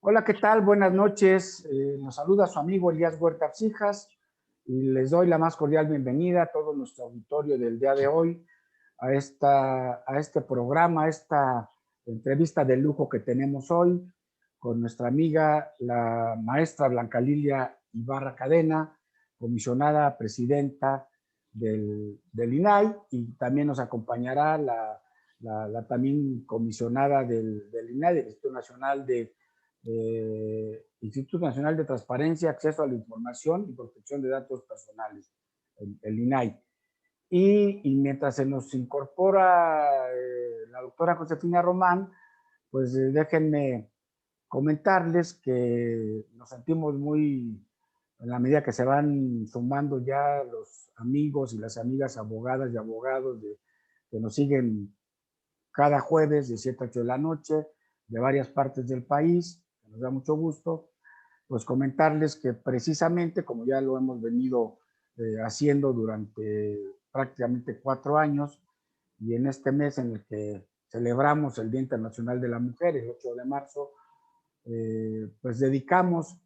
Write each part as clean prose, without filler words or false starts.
Hola, ¿qué tal? Buenas noches. Nos saluda su amigo Elías Huerta Fijas y les doy la más cordial bienvenida a todo nuestro auditorio del día de hoy a este programa, a esta entrevista de lujo que tenemos hoy con nuestra amiga, la maestra Blanca Lilia Ibarra Cadena, comisionada presidenta del INAI, y también nos acompañará la también comisionada del INAI, del Instituto Nacional de Transparencia, Acceso a la Información y Protección de Datos Personales, el INAI. Y mientras se nos incorpora la doctora Josefina Román, pues déjenme comentarles que nos sentimos muy, en la medida que se van sumando ya los amigos y las amigas abogadas y abogados que nos siguen cada jueves de 7 a 8 de la noche, de varias partes del país, que nos da mucho gusto, pues comentarles que precisamente, como ya lo hemos venido haciendo durante prácticamente 4 años, y en este mes en el que celebramos el Día Internacional de la Mujer, el 8 de marzo, pues dedicamos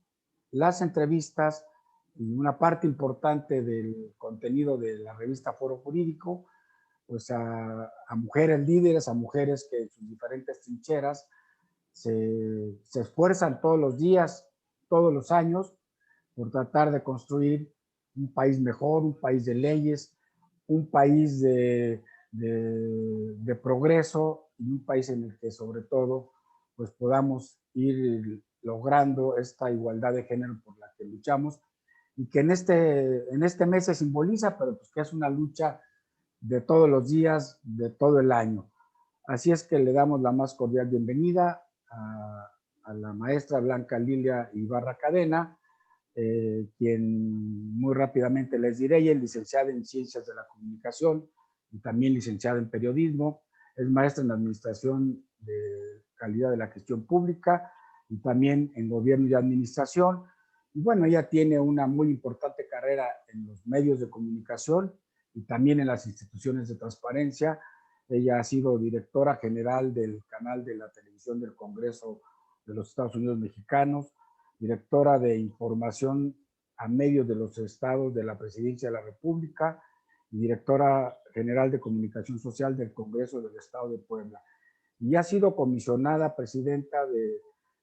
las entrevistas y una parte importante del contenido de la revista Foro Jurídico, pues a mujeres líderes, a mujeres que en sus diferentes trincheras se esfuerzan todos los días, todos los años, por tratar de construir un país mejor, un país de leyes, un país de progreso y un país en el que sobre todo pues podamos ir logrando esta igualdad de género por la que luchamos y que en este mes se simboliza, pero pues que es una lucha de todos los días, de todo el año. Así es que le damos la más cordial bienvenida a la maestra Blanca Lilia Ibarra Cadena, quien muy rápidamente les diré, ella es licenciada en Ciencias de la Comunicación y también licenciada en Periodismo, es maestra en Administración de Calidad de la Gestión Pública y también en Gobierno y Administración. Y bueno, ella tiene una muy importante carrera en los medios de comunicación y también en las instituciones de transparencia. Ella ha sido directora general del canal de la televisión del Congreso de los Estados Unidos Mexicanos, directora de información a medios de los estados de la Presidencia de la República y directora general de comunicación social del Congreso del Estado de Puebla. Y ha sido comisionada presidenta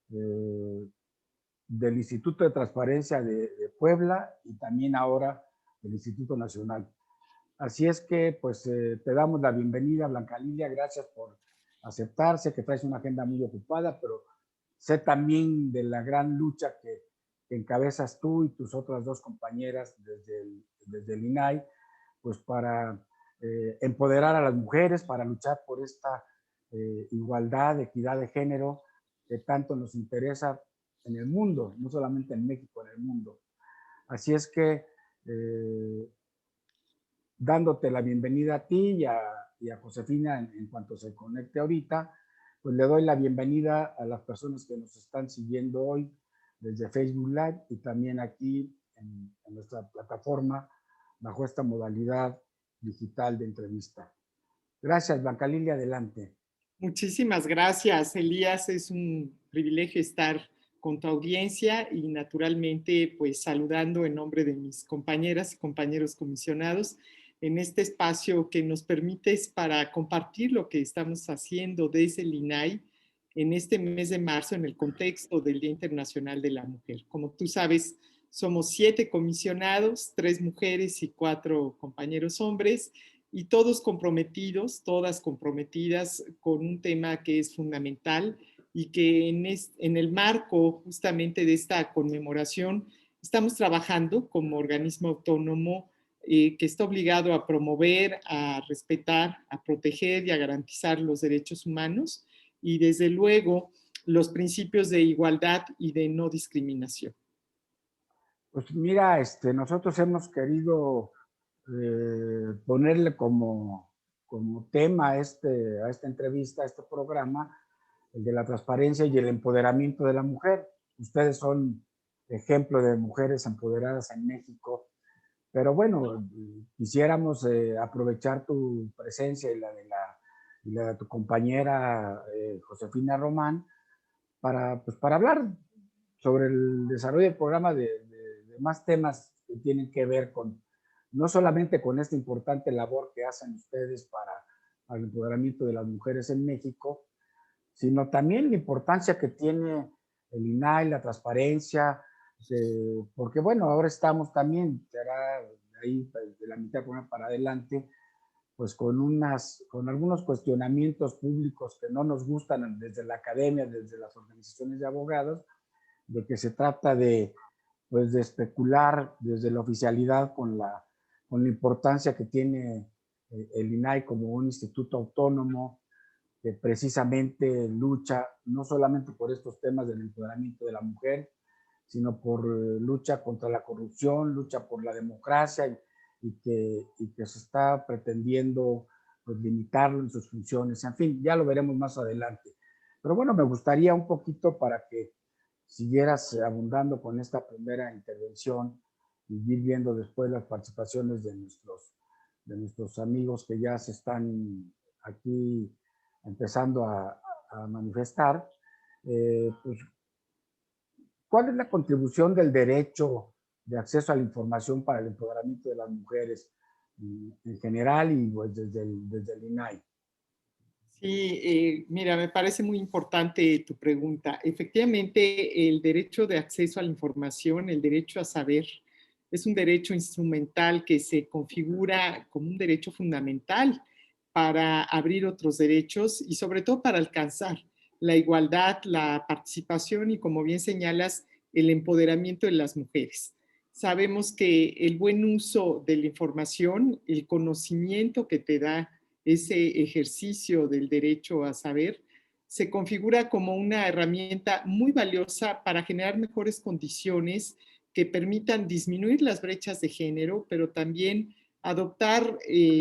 del Instituto de Transparencia de Puebla y también ahora del Instituto Nacional. Así es que, pues, te damos la bienvenida, Blanca Lilia. Gracias por aceptarse, que traes una agenda muy ocupada, pero sé también de la gran lucha que encabezas tú y tus otras dos compañeras desde el INAI, pues para empoderar a las mujeres, para luchar por esta igualdad, equidad de género que tanto nos interesa en el mundo, no solamente en México, en el mundo. Así es que eh, dándote la bienvenida a ti y a Josefina en cuanto se conecte ahorita, pues le doy la bienvenida a las personas que nos están siguiendo hoy desde Facebook Live y también aquí en nuestra plataforma bajo esta modalidad digital de entrevista. Gracias, Blanca Lilia, adelante. Muchísimas gracias, Elías. Es un privilegio estar con tu audiencia y naturalmente pues saludando en nombre de mis compañeras y compañeros comisionados en este espacio que nos permites para compartir lo que estamos haciendo desde el INAI en este mes de marzo en el contexto del Día Internacional de la Mujer. Como tú sabes, somos 7 comisionados, 3 mujeres y 4 compañeros hombres, y todos comprometidos, todas comprometidas con un tema que es fundamental y que en el marco justamente de esta conmemoración estamos trabajando como organismo autónomo que está obligado a promover, a respetar, a proteger y a garantizar los derechos humanos y desde luego los principios de igualdad y de no discriminación. Pues mira, nosotros hemos querido ponerle como tema a esta entrevista, a este programa, el de la transparencia y el empoderamiento de la mujer. Ustedes son ejemplo de mujeres empoderadas en México, pero bueno, quisiéramos aprovechar tu presencia y la de tu compañera Josefina Román pues, para hablar sobre el desarrollo del programa de más temas que tienen que ver con, no solamente con esta importante labor que hacen ustedes para el empoderamiento de las mujeres en México, sino también la importancia que tiene el INAI, la transparencia, porque bueno, ahora estamos también, será ahí pues, de la mitad del programa para adelante, pues con algunos cuestionamientos públicos que no nos gustan desde la academia, desde las organizaciones de abogados, de que se trata pues, de especular desde la oficialidad con la importancia que tiene el INAI como un instituto autónomo que precisamente lucha no solamente por estos temas del empoderamiento de la mujer, sino por lucha contra la corrupción, lucha por la democracia y que se está pretendiendo pues, limitarlo en sus funciones. En fin, ya lo veremos más adelante. Pero bueno, me gustaría un poquito para que siguieras abundando con esta primera intervención y ir viendo después las participaciones de nuestros amigos que ya se están aquí empezando a manifestar. Pues, ¿cuál es la contribución del derecho de acceso a la información para el empoderamiento de las mujeres en general y pues desde el INAI? Sí, mira, me parece muy importante tu pregunta. Efectivamente, el derecho de acceso a la información, el derecho a saber, es un derecho instrumental que se configura como un derecho fundamental para abrir otros derechos y sobre todo para alcanzar la igualdad, la participación y, como bien señalas, el empoderamiento de las mujeres. Sabemos que el buen uso de la información, el conocimiento que te da ese ejercicio del derecho a saber, se configura como una herramienta muy valiosa para generar mejores condiciones que permitan disminuir las brechas de género, pero también adoptar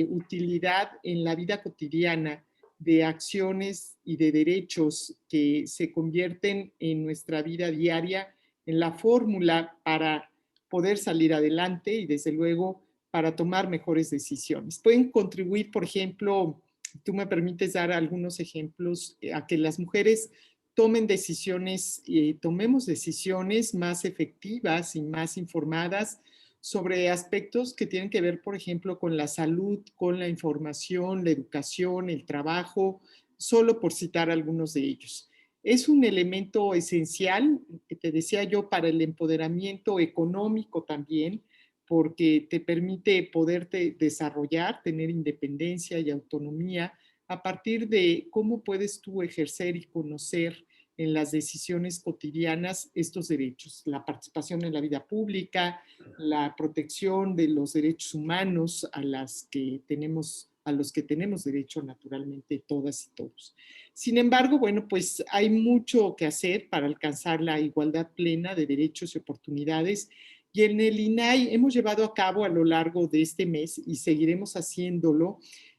utilidad en la vida cotidiana de acciones y de derechos que se convierten en nuestra vida diaria, en la fórmula para poder salir adelante y desde luego para tomar mejores decisiones. Pueden contribuir, por ejemplo, tú me permites dar algunos ejemplos a que las mujeres tomen decisiones, tomemos decisiones más efectivas y más informadas sobre aspectos que tienen que ver, por ejemplo, con la salud, con la información, la educación, el trabajo, solo por citar algunos de ellos. Es un elemento esencial, que te decía yo, para el empoderamiento económico también, porque te permite poderte desarrollar, tener independencia y autonomía a partir de cómo puedes tú ejercer y conocer en las decisiones cotidianas estos derechos, la participación en la vida pública, la protección de los derechos humanos a los que tenemos derecho naturalmente todas y todos. Sin embargo, bueno, pues hay mucho que hacer para alcanzar la igualdad plena de derechos y oportunidades y en el INAI hemos llevado a cabo a lo largo de este mes y seguiremos haciéndolo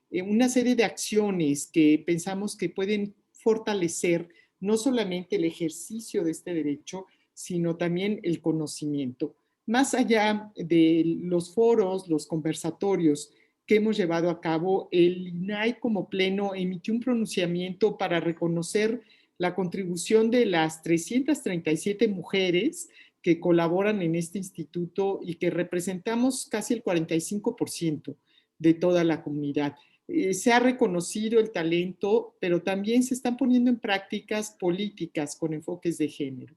una serie de acciones que pensamos que pueden fortalecer no solamente el ejercicio de este derecho, sino también el conocimiento. Más allá de los foros, los conversatorios que hemos llevado a cabo, el INAI como pleno emitió un pronunciamiento para reconocer la contribución de las 337 mujeres que colaboran en este instituto y que representamos casi el 45% de toda la comunidad. Se ha reconocido el talento, pero también se están poniendo en prácticas políticas con enfoques de género.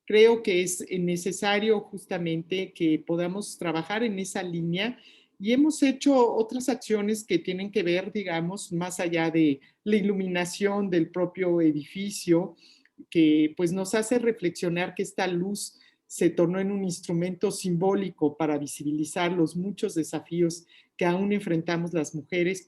Creo que es necesario justamente que podamos trabajar en esa línea y hemos hecho otras acciones que tienen que ver, digamos, más allá de la iluminación del propio edificio, que pues nos hace reflexionar que esta luz se tornó en un instrumento simbólico para visibilizar los muchos desafíos que aún enfrentamos las mujeres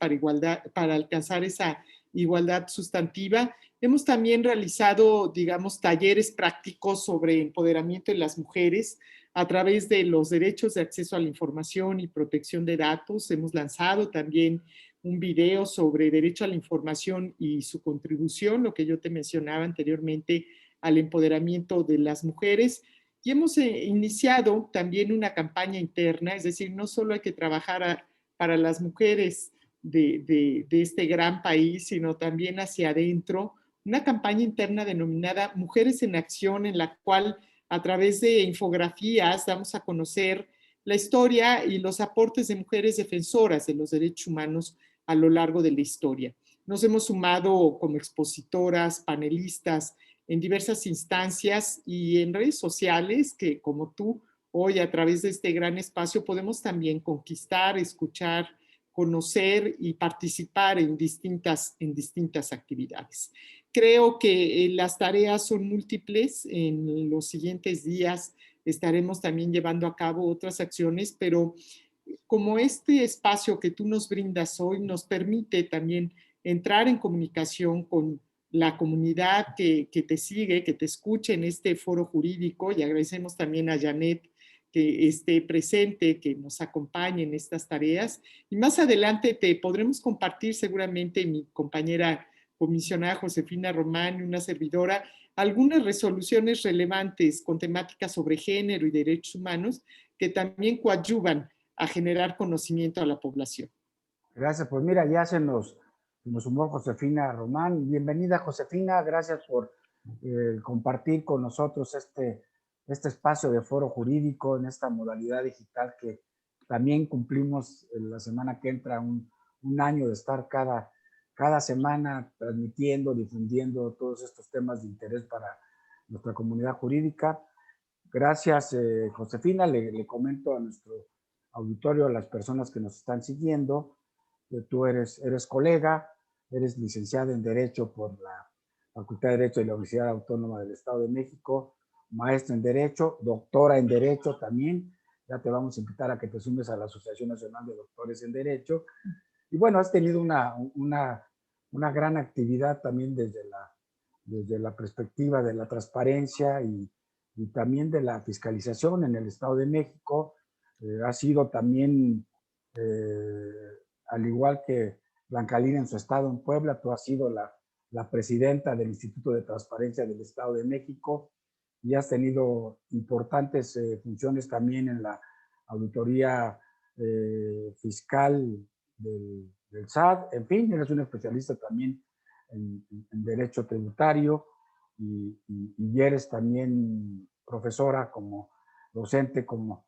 para alcanzar esa igualdad sustantiva. Hemos también realizado, digamos, talleres prácticos sobre empoderamiento de las mujeres a través de los derechos de acceso a la información y protección de datos. Hemos lanzado también un video sobre derecho a la información y su contribución, lo que yo te mencionaba anteriormente, al empoderamiento de las mujeres. Y hemos iniciado también una campaña interna, es decir, no solo hay que trabajar para las mujeres de este gran país, sino también hacia adentro, una campaña interna denominada Mujeres en Acción, en la cual a través de infografías damos a conocer la historia y los aportes de mujeres defensoras de los derechos humanos a lo largo de la historia. Nos hemos sumado como expositoras, panelistas en diversas instancias y en redes sociales que, como tú, hoy a través de este gran espacio podemos también conquistar, escuchar, conocer y participar en distintas actividades. Creo que las tareas son múltiples. En los siguientes días estaremos también llevando a cabo otras acciones, pero como este espacio que tú nos brindas hoy nos permite también entrar en comunicación con la comunidad que te sigue, que te escuche en este foro jurídico, y agradecemos también a Janet que esté presente, que nos acompañe en estas tareas. Y más adelante te podremos compartir seguramente mi compañera comisionada Josefina Román y una servidora algunas resoluciones relevantes con temáticas sobre género y derechos humanos que también coadyuvan a generar conocimiento a la población. Gracias, pues mira, ya nos sumó Josefina Román. Bienvenida, Josefina, gracias por compartir con nosotros este espacio de foro jurídico en esta modalidad digital que también cumplimos la semana que entra un año de estar cada semana transmitiendo, difundiendo todos estos temas de interés para nuestra comunidad jurídica. Gracias, Josefina. Le comento a nuestro auditorio, a las personas que nos están siguiendo, que tú eres colega, eres licenciada en Derecho por la Facultad de Derecho de la Universidad Autónoma del Estado de México, maestra en Derecho, doctora en Derecho también. Ya te vamos a invitar a que te sumes a la Asociación Nacional de Doctores en Derecho. Y bueno, has tenido una gran actividad también desde la perspectiva de la transparencia y también de la fiscalización en el Estado de México. Ha sido también, al igual que Blanca Lila en su estado en Puebla, tú has sido la presidenta del Instituto de Transparencia del Estado de México y has tenido importantes funciones también en la auditoría fiscal del SAT. En fin, eres un especialista también en derecho tributario y eres también profesora como docente, como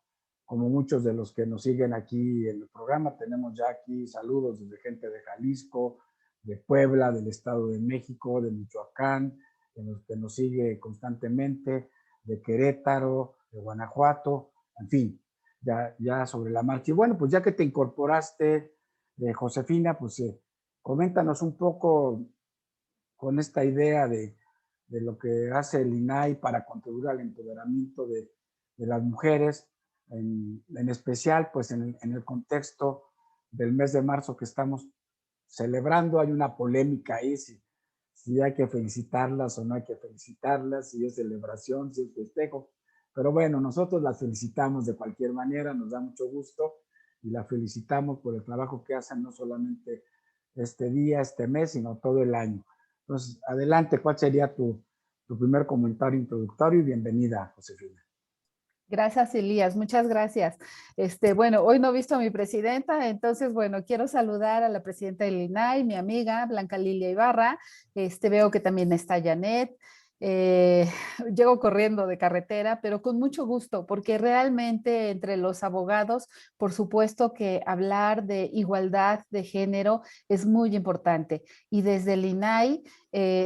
muchos de los que nos siguen aquí en el programa. Tenemos ya aquí saludos desde gente de Jalisco, de Puebla, del Estado de México, de Michoacán, que nos sigue constantemente, de Querétaro, de Guanajuato, en fin, ya sobre la marcha. Y bueno, pues ya que te incorporaste, Josefina, pues coméntanos un poco con esta idea de lo que hace el INAI para contribuir al empoderamiento de las mujeres, en especial pues en el contexto del mes de marzo que estamos celebrando. Hay una polémica ahí si hay que felicitarlas o no hay que felicitarlas, si es celebración, si es festejo. Pero bueno, nosotros las felicitamos de cualquier manera, nos da mucho gusto y la felicitamos por el trabajo que hacen no solamente este día, este mes, sino todo el año. Entonces, adelante, ¿cuál sería tu primer comentario introductorio? Y bienvenida, Josefina. Gracias, Elías, muchas gracias. Bueno, hoy no he visto a mi presidenta, entonces, bueno, quiero saludar a la presidenta del INAI, mi amiga Blanca Lilia Ibarra. Veo que también está Janet. Eh, Llego corriendo de carretera, pero con mucho gusto, porque realmente entre los abogados, por supuesto que hablar de igualdad de género es muy importante. Y desde el INAI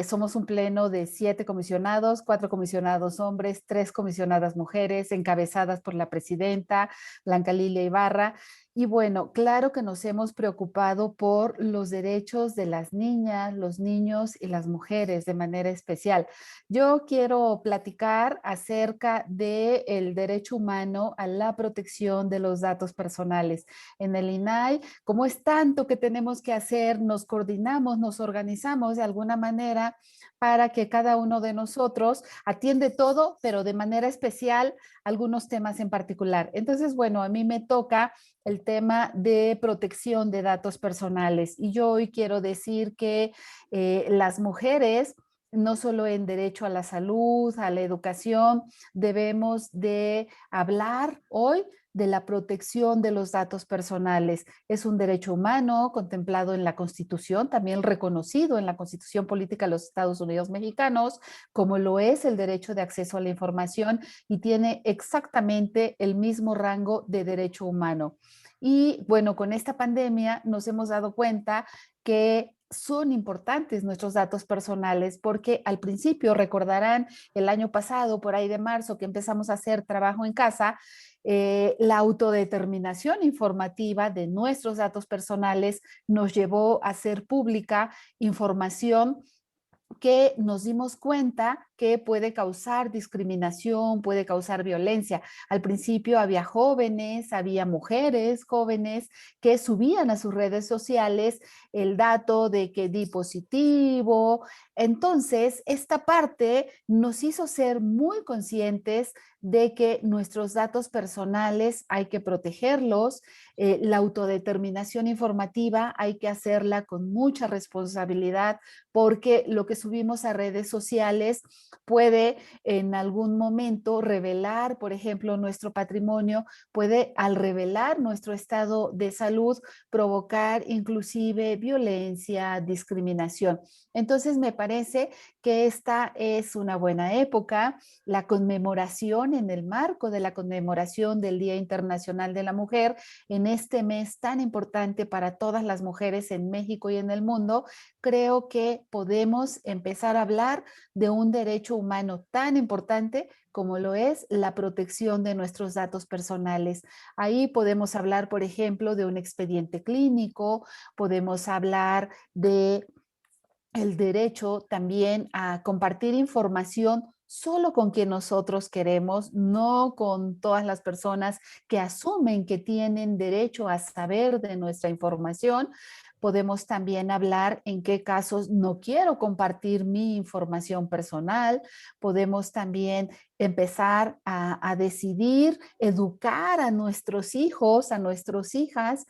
somos un pleno de 7 comisionados, 4 comisionados hombres, 3 comisionadas mujeres, encabezadas por la presidenta Blanca Lilia Ibarra. Y bueno, claro que nos hemos preocupado por los derechos de las niñas, los niños y las mujeres de manera especial. Yo quiero platicar acerca del derecho humano a la protección de los datos personales. En el INAI, como es tanto que tenemos que hacer, nos coordinamos, nos organizamos de alguna manera para que cada uno de nosotros atiende todo, pero de manera especial algunos temas en particular. Entonces, bueno, a mí me toca el tema de protección de datos personales y yo hoy quiero decir que las mujeres, no solo en derecho a la salud, a la educación, debemos de hablar hoy de la protección de los datos personales. Es un derecho humano contemplado en la Constitución, también reconocido en la Constitución Política de los Estados Unidos Mexicanos, como lo es el derecho de acceso a la información, y tiene exactamente el mismo rango de derecho humano. Y bueno, con esta pandemia nos hemos dado cuenta que son importantes nuestros datos personales, porque al principio, recordarán el año pasado, por ahí de marzo, que empezamos a hacer trabajo en casa, la autodeterminación informativa de nuestros datos personales nos llevó a hacer pública información que nos dimos cuenta que puede causar discriminación, puede causar violencia. Al principio había jóvenes, había mujeres jóvenes que subían a sus redes sociales el dato de que di positivo. Entonces, esta parte nos hizo ser muy conscientes de que nuestros datos personales hay que protegerlos. La autodeterminación informativa hay que hacerla con mucha responsabilidad, porque lo que subimos a redes sociales puede en algún momento revelar, por ejemplo, nuestro patrimonio, puede al revelar nuestro estado de salud provocar inclusive violencia, discriminación. Entonces me parece que esta es una buena época, la conmemoración, en el marco de la conmemoración del Día Internacional de la Mujer, en este mes tan importante para todas las mujeres en México y en el mundo. Creo que podemos empezar a hablar de un derecho humano tan importante como lo es la protección de nuestros datos personales. Ahí podemos hablar, por ejemplo, de un expediente clínico, podemos hablar de el derecho también a compartir información solo con quien nosotros queremos, no con todas las personas que asumen que tienen derecho a saber de nuestra información. Podemos también hablar en qué casos no quiero compartir mi información personal. Podemos también empezar a decidir, educar a nuestros hijos, a nuestras hijas,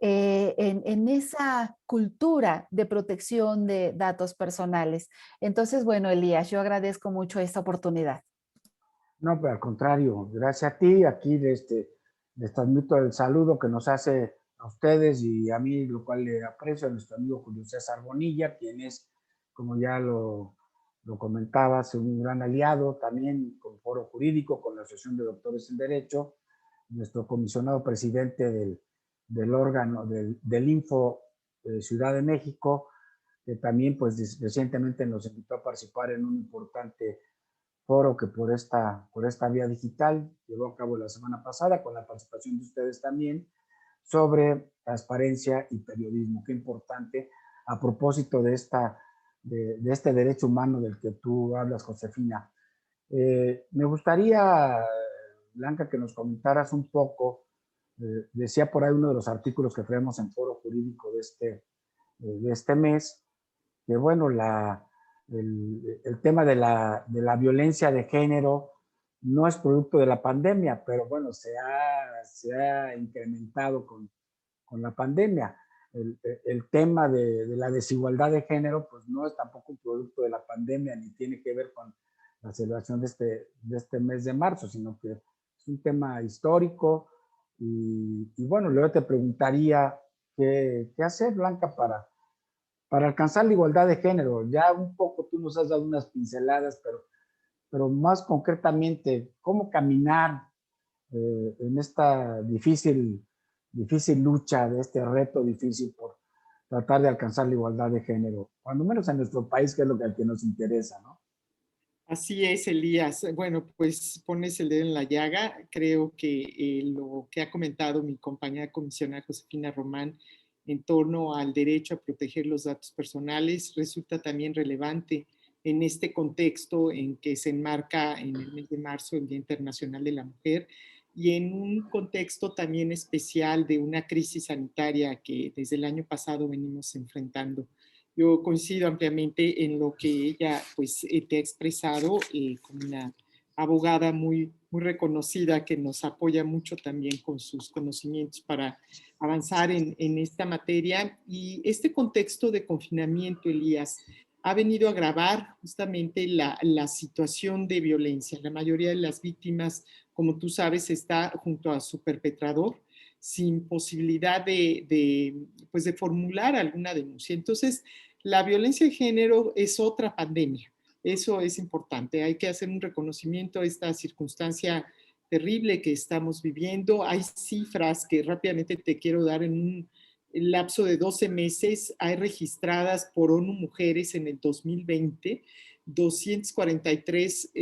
en esa cultura de protección de datos personales. Entonces, bueno, Elías, yo agradezco mucho esta oportunidad. No, pero al contrario, gracias a ti, aquí les transmito el saludo que nos hace a ustedes y a mí, lo cual le aprecio a nuestro amigo Julio César Bonilla, quien es, como ya lo comentabas, un gran aliado también con Foro Jurídico, con la Asociación de Doctores en Derecho, nuestro comisionado presidente del órgano, del Info Ciudad de México, que también pues recientemente nos invitó a participar en un importante foro que por esta vía digital llevó a cabo la semana pasada, con la participación de ustedes también, sobre transparencia y periodismo. Qué importante, a propósito de este derecho humano del que tú hablas, Josefina. Me gustaría, Blanca, que nos comentaras un poco, decía por ahí uno de los artículos que traemos en Foro Jurídico de este mes, que bueno, el tema de la violencia de género no es producto de la pandemia, pero bueno, se ha incrementado con la pandemia. El tema de la desigualdad de género, pues no es tampoco un producto de la pandemia, ni tiene que ver con la celebración de este mes de marzo, sino que es un tema histórico. Y bueno, luego te preguntaría, ¿qué hacer, Blanca, para alcanzar la igualdad de género? Ya un poco tú nos has dado unas pinceladas, pero más concretamente, ¿cómo caminar en esta difícil lucha, de este reto difícil por tratar de alcanzar la igualdad de género? Cuando menos en nuestro país, que es lo que nos interesa, ¿no? Así es, Elías. Bueno, pues pones el dedo en la llaga. Creo que lo que ha comentado mi compañera comisionada Josefina Román en torno al derecho a proteger los datos personales resulta también relevante en este contexto en que se enmarca en el mes de marzo el Día Internacional de la Mujer y en un contexto también especial de una crisis sanitaria que desde el año pasado venimos enfrentando. Yo coincido ampliamente en lo que ella pues, te ha expresado como una abogada muy reconocida que nos apoya mucho también con sus conocimientos para avanzar en esta materia. Y este contexto de confinamiento, Elías, ha venido a agravar justamente la situación de violencia. La mayoría de las víctimas como tú sabes, está junto a su perpetrador, sin posibilidad pues de formular alguna denuncia. Entonces, la violencia de género es otra pandemia. Eso es importante. Hay que hacer un reconocimiento a esta circunstancia terrible que estamos viviendo. Hay cifras que rápidamente te quiero dar en un lapso de 12 meses. Hay registradas por ONU Mujeres en el 2020 243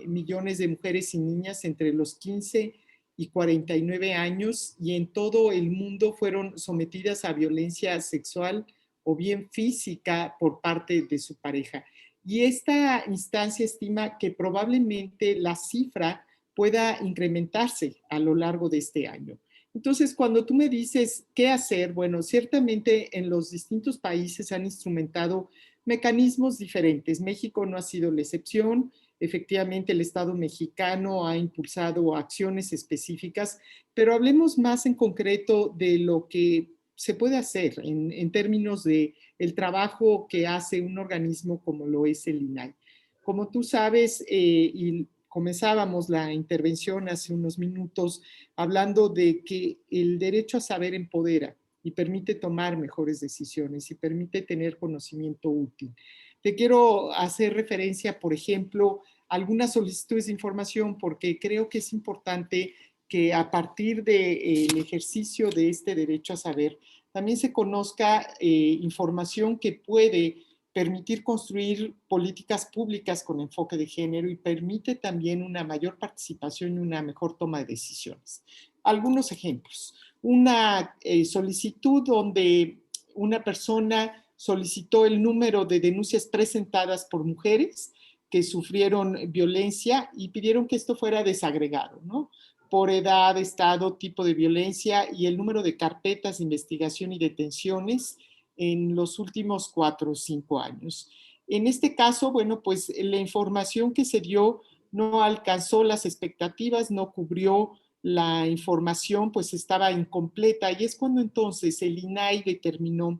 millones de mujeres y niñas entre los 15 y 49 años, y en todo el mundo fueron sometidas a violencia sexual o bien física por parte de su pareja. Y esta instancia estima que probablemente la cifra pueda incrementarse a lo largo de este año. Entonces, cuando tú me dices qué hacer, bueno, ciertamente en los distintos países se han instrumentado mecanismos diferentes. México no ha sido la excepción. Efectivamente, el Estado mexicano ha impulsado acciones específicas, pero hablemos más en concreto de lo que se puede hacer en términos de el trabajo que hace un organismo como lo es el INAI. Como tú sabes, y comenzábamos la intervención hace unos minutos hablando de que el derecho a saber empodera y permite tomar mejores decisiones y permite tener conocimiento útil. Te quiero hacer referencia, por ejemplo, a algunas solicitudes de información porque creo que es importante que a partir del ejercicio de este derecho a saber, también se conozca información que puede permitir construir políticas públicas con enfoque de género y permite también una mayor participación y una mejor toma de decisiones. Algunos ejemplos. Una solicitud donde una persona solicitó el número de denuncias presentadas por mujeres que sufrieron violencia y pidieron que esto fuera desagregado, ¿no? Por edad, estado, tipo de violencia y el número de carpetas de investigación y detenciones en los últimos 4 o 5 años. En este caso, bueno, pues la información que se dio no alcanzó las expectativas, no cubrió la información, pues estaba incompleta, y es cuando entonces el INAI determinó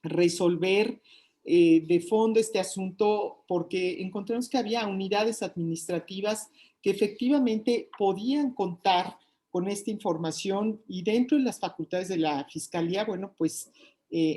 resolver de fondo este asunto porque encontramos que había unidades administrativas que efectivamente podían contar con esta información, y dentro de las facultades de la Fiscalía, bueno, pues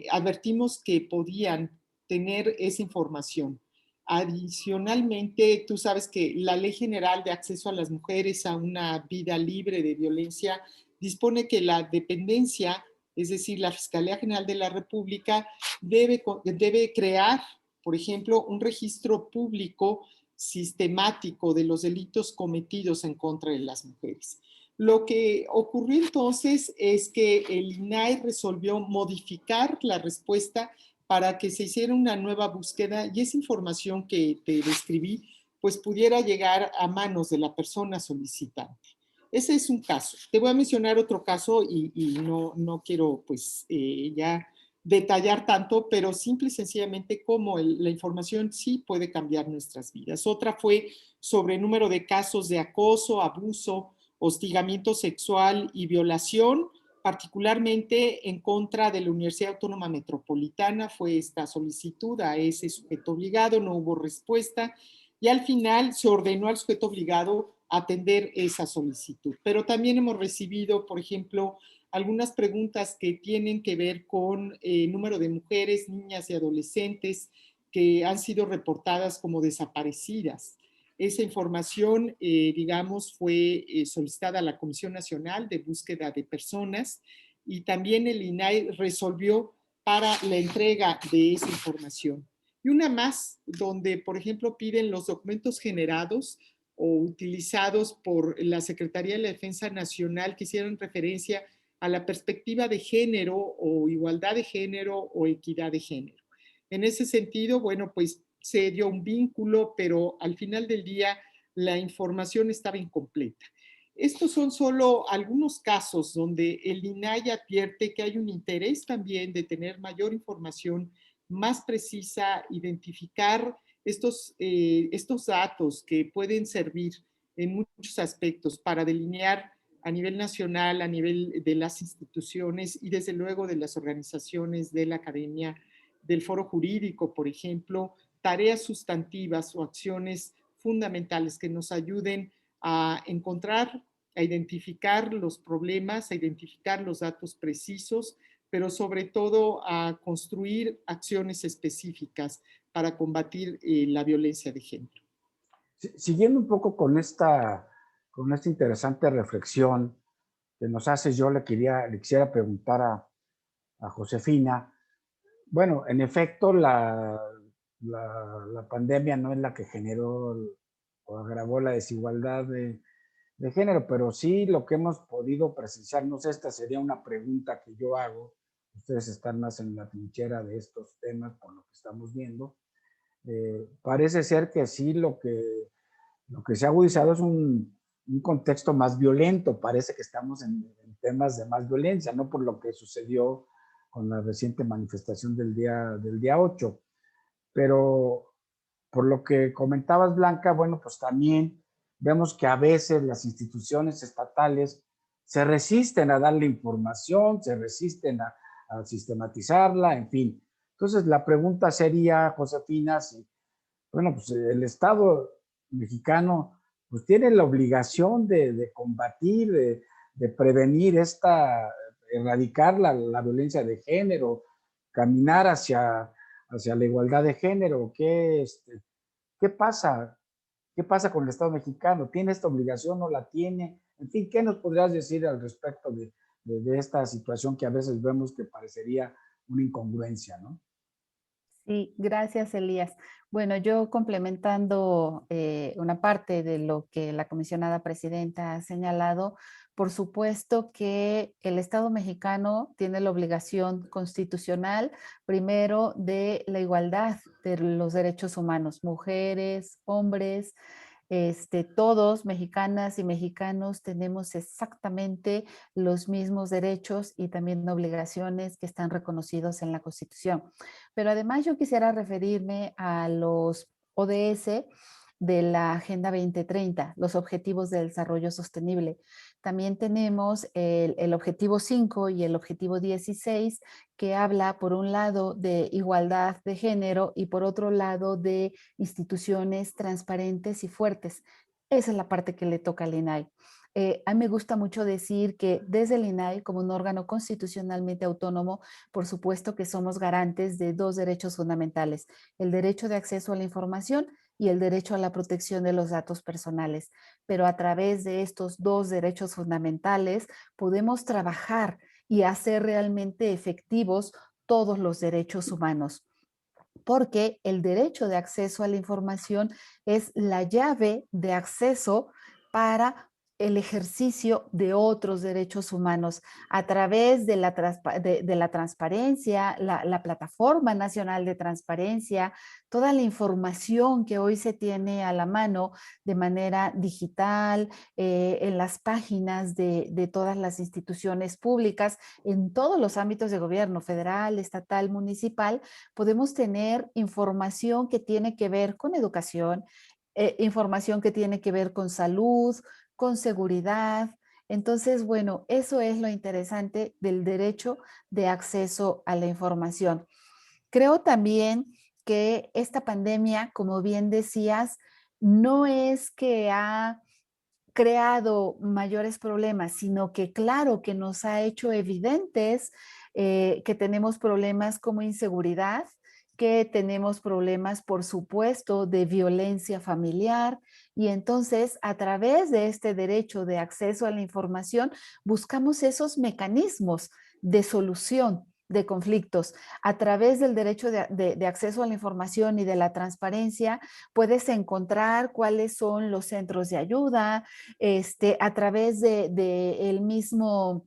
advertimos que podían tener esa información. Adicionalmente, tú sabes que la Ley General de Acceso a las Mujeres a una Vida Libre de Violencia dispone que la dependencia, es decir, la Fiscalía General de la República, debe crear, por ejemplo, un registro público sistemático de los delitos cometidos en contra de las mujeres. Lo que ocurrió entonces es que el INAI resolvió modificar la respuesta para que se hiciera una nueva búsqueda y esa información que te describí pues pudiera llegar a manos de la persona solicitante. Ese es un caso. Te voy a mencionar otro caso y no quiero pues ya detallar tanto, pero simple y sencillamente cómo la información sí puede cambiar nuestras vidas. Otra fue sobre el número de casos de acoso, abuso, hostigamiento sexual y violación, particularmente en contra de la Universidad Autónoma Metropolitana. Fue esta solicitud a ese sujeto obligado, no hubo respuesta y al final se ordenó al sujeto obligado atender esa solicitud. Pero también hemos recibido, por ejemplo, algunas preguntas que tienen que ver con el número de mujeres, niñas y adolescentes que han sido reportadas como desaparecidas. Esa información, digamos, fue solicitada a la Comisión Nacional de Búsqueda de Personas y también el INAI resolvió para la entrega de esa información. Y una más, donde, por ejemplo, piden los documentos generados o utilizados por la Secretaría de la Defensa Nacional que hicieron referencia a la perspectiva de género o igualdad de género o equidad de género. En ese sentido, bueno, pues se dio un vínculo, pero al final del día la información estaba incompleta. Estos son solo algunos casos donde el INAI advierte que hay un interés también de tener mayor información más precisa, identificar estos datos que pueden servir en muchos aspectos para delinear a nivel nacional, a nivel de las instituciones y desde luego de las organizaciones de la academia, del foro jurídico, por ejemplo, tareas sustantivas o acciones fundamentales que nos ayuden a encontrar, a identificar los problemas, a identificar los datos precisos, pero sobre todo a construir acciones específicas para combatir la violencia de género. Siguiendo un poco con esta interesante reflexión que nos haces, yo le quisiera preguntar a Josefina. Bueno, en efecto, la pandemia no es la que generó o agravó la desigualdad de género, pero sí lo que hemos podido presenciar, no sé, esta sería una pregunta que yo hago, ustedes están más en la trinchera de estos temas por lo que estamos viendo, parece ser que sí lo que se ha agudizado es un contexto más violento, parece que estamos en temas de más violencia, no por lo que sucedió con la reciente manifestación del día 8, pero por lo que comentabas, Blanca, bueno, pues también vemos que a veces las instituciones estatales se resisten a darle información, se resisten a sistematizarla, en fin. Entonces, la pregunta sería, Josefina, si, bueno, pues el Estado mexicano pues tiene la obligación de combatir, de prevenir erradicar la violencia de género, caminar hacia la igualdad de género. ¿Qué pasa? ¿Qué pasa con el Estado mexicano? ¿Tiene esta obligación? ¿No la tiene? En fin, ¿qué nos podrías decir al respecto de esta situación que a veces vemos que parecería una incongruencia, ¿no? Sí, gracias, Elías. Bueno, yo complementando una parte de lo que la comisionada presidenta ha señalado, por supuesto que el Estado mexicano tiene la obligación constitucional, primero, de la igualdad de los derechos humanos, mujeres, hombres, todos, mexicanas y mexicanos, tenemos exactamente los mismos derechos y también obligaciones que están reconocidos en la Constitución. Pero además yo quisiera referirme a los ODS de la Agenda 2030, los Objetivos de Desarrollo Sostenible. También tenemos el Objetivo 5 y el Objetivo 16, que habla por un lado de igualdad de género y por otro lado de instituciones transparentes y fuertes. Esa es la parte que le toca al INAI. A mí me gusta mucho decir que desde el INAI, como un órgano constitucionalmente autónomo, por supuesto que somos garantes de dos derechos fundamentales, el derecho de acceso a la información y el derecho a la protección de los datos personales. Pero a través de estos dos derechos fundamentales podemos trabajar y hacer realmente efectivos todos los derechos humanos, porque el derecho de acceso a la información es la llave de acceso para el ejercicio de otros derechos humanos a través de la transparencia, la Plataforma Nacional de Transparencia, toda la información que hoy se tiene a la mano de manera digital, en las páginas de todas las instituciones públicas, en todos los ámbitos de gobierno, federal, estatal, municipal, podemos tener información que tiene que ver con educación, información que tiene que ver con salud, con seguridad. Entonces, bueno, eso es lo interesante del derecho de acceso a la información. Creo también que esta pandemia, como bien decías, no es que ha creado mayores problemas, sino que claro que nos ha hecho evidentes que tenemos problemas como inseguridad, que tenemos problemas, por supuesto, de violencia familiar. Y entonces, a través de este derecho de acceso a la información, buscamos esos mecanismos de solución de conflictos. A través del derecho de acceso a la información y de la transparencia, puedes encontrar cuáles son los centros de ayuda, a través el mismo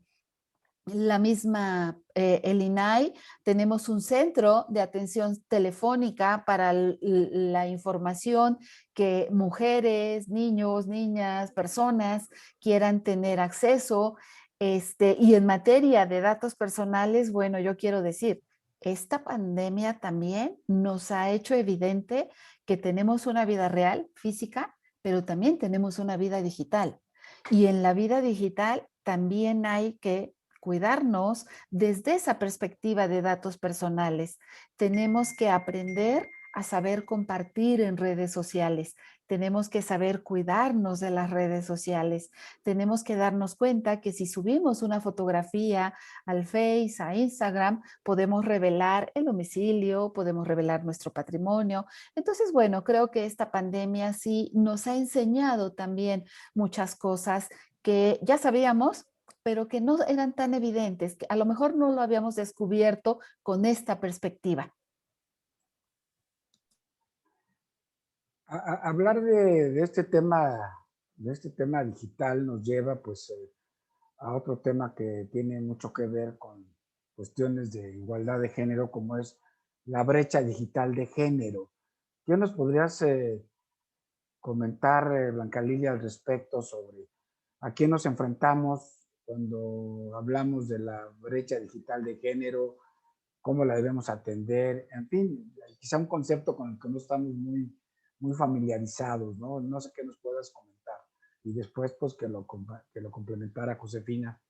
el INAI, tenemos un centro de atención telefónica para la información que mujeres, niños, niñas, personas quieran tener acceso. Y en materia de datos personales, bueno, yo quiero decir, esta pandemia también nos ha hecho evidente que tenemos una vida real, física, pero también tenemos una vida digital. Y en la vida digital también hay que cuidarnos desde esa perspectiva de datos personales. Tenemos que aprender a saber compartir en redes sociales. Tenemos que saber cuidarnos de las redes sociales. Tenemos que darnos cuenta que si subimos una fotografía al Face, a Instagram, podemos revelar el domicilio, podemos revelar nuestro patrimonio. Entonces, bueno, creo que esta pandemia sí nos ha enseñado también muchas cosas que ya sabíamos, pero que no eran tan evidentes, que a lo mejor no lo habíamos descubierto con esta perspectiva. Hablar de este tema digital nos lleva pues a otro tema que tiene mucho que ver con cuestiones de igualdad de género, como es la brecha digital de género. ¿Qué nos podrías comentar, Blanca Lilia, al respecto sobre a qué nos enfrentamos cuando hablamos de la brecha digital de género, cómo la debemos atender, en fin, quizá un concepto con el que no estamos muy familiarizados, ¿no? No sé qué nos puedas comentar. Y después, pues, que lo complementara Josefina.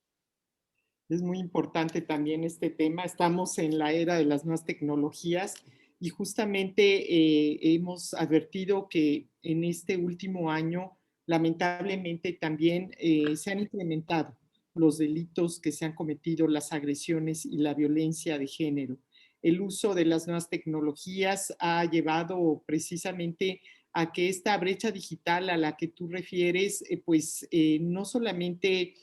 Es muy importante también este tema. Estamos en la era de las nuevas tecnologías y justamente hemos advertido que en este último año, lamentablemente, también se han incrementado los delitos que se han cometido, las agresiones y la violencia de género. El uso de las nuevas tecnologías ha llevado precisamente a que esta brecha digital a la que tú refieres, no solamente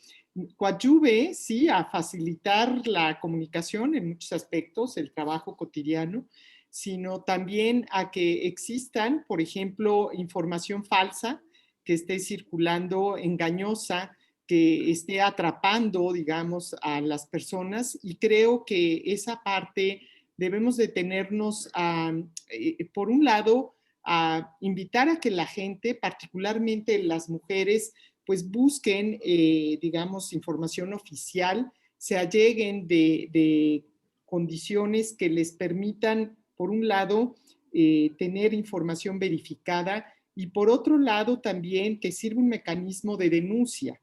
coadyuve, sí, a facilitar la comunicación en muchos aspectos, el trabajo cotidiano, sino también a que existan, por ejemplo, información falsa que esté circulando, engañosa, que esté atrapando, digamos, a las personas. Y creo que esa parte debemos detenernos por un lado, a invitar a que la gente, particularmente las mujeres, pues busquen, digamos, información oficial, se alleguen de condiciones que les permitan, por un lado, tener información verificada y por otro lado también que sirva un mecanismo de denuncia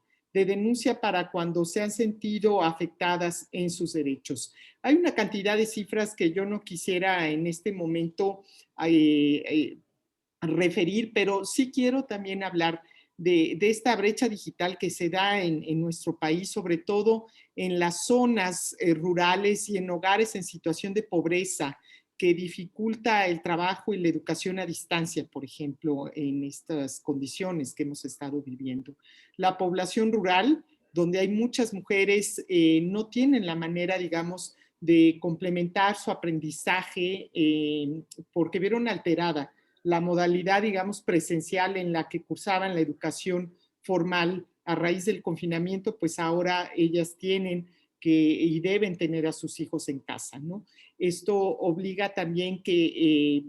para cuando se han sentido afectadas en sus derechos. Hay una cantidad de cifras que yo no quisiera en este momento referir, pero sí quiero también hablar de esta brecha digital que se da en nuestro país, sobre todo en las zonas rurales y en hogares en situación de pobreza, que dificulta el trabajo y la educación a distancia, por ejemplo, en estas condiciones que hemos estado viviendo. La población rural, donde hay muchas mujeres, no tienen la manera, digamos, de complementar su aprendizaje porque vieron alterada la modalidad, digamos, presencial en la que cursaban la educación formal a raíz del confinamiento, pues ahora ellas tienen que y deben tener a sus hijos en casa, ¿no? Esto obliga también que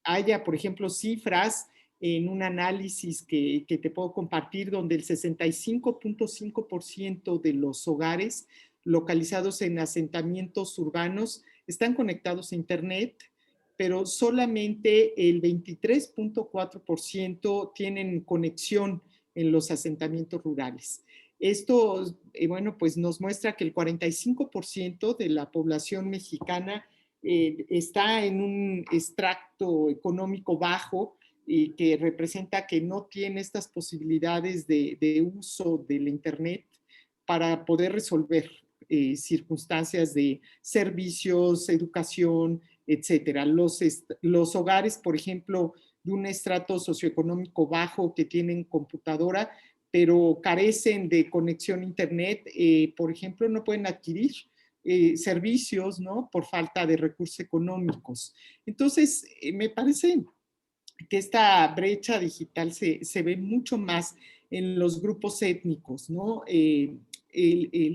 haya, por ejemplo, cifras en un análisis que te puedo compartir, donde el 65.5% de los hogares localizados en asentamientos urbanos están conectados a Internet, pero solamente el 23.4% tienen conexión en los asentamientos rurales. Esto, bueno, pues nos muestra que el 45% de la población mexicana está en un extracto económico bajo y que representa que no tiene estas posibilidades de uso del Internet para poder resolver circunstancias de servicios, educación, etcétera. Los hogares, por ejemplo, de un estrato socioeconómico bajo que tienen computadora, pero carecen de conexión a Internet, por ejemplo, no pueden adquirir servicios, ¿no? Por falta de recursos económicos. Entonces, me parece que esta brecha digital se ve mucho más en los grupos étnicos, ¿no? El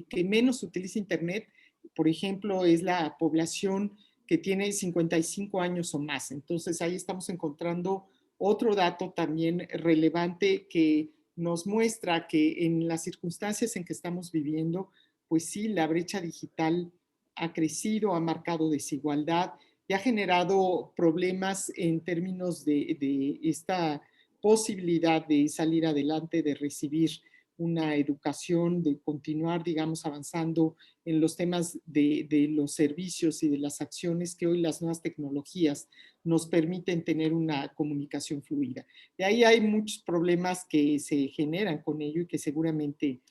que menos utiliza Internet, por ejemplo, es la población que tiene 55 años o más. Entonces, ahí estamos encontrando otro dato también relevante que nos muestra que en las circunstancias en que estamos viviendo, pues sí, la brecha digital ha crecido, ha marcado desigualdad y ha generado problemas en términos de esta posibilidad de salir adelante, de recibir una educación, de continuar, digamos, avanzando en los temas de los servicios y de las acciones que hoy las nuevas tecnologías nos permiten tener una comunicación fluida. De ahí hay muchos problemas que se generan con ello y que seguramente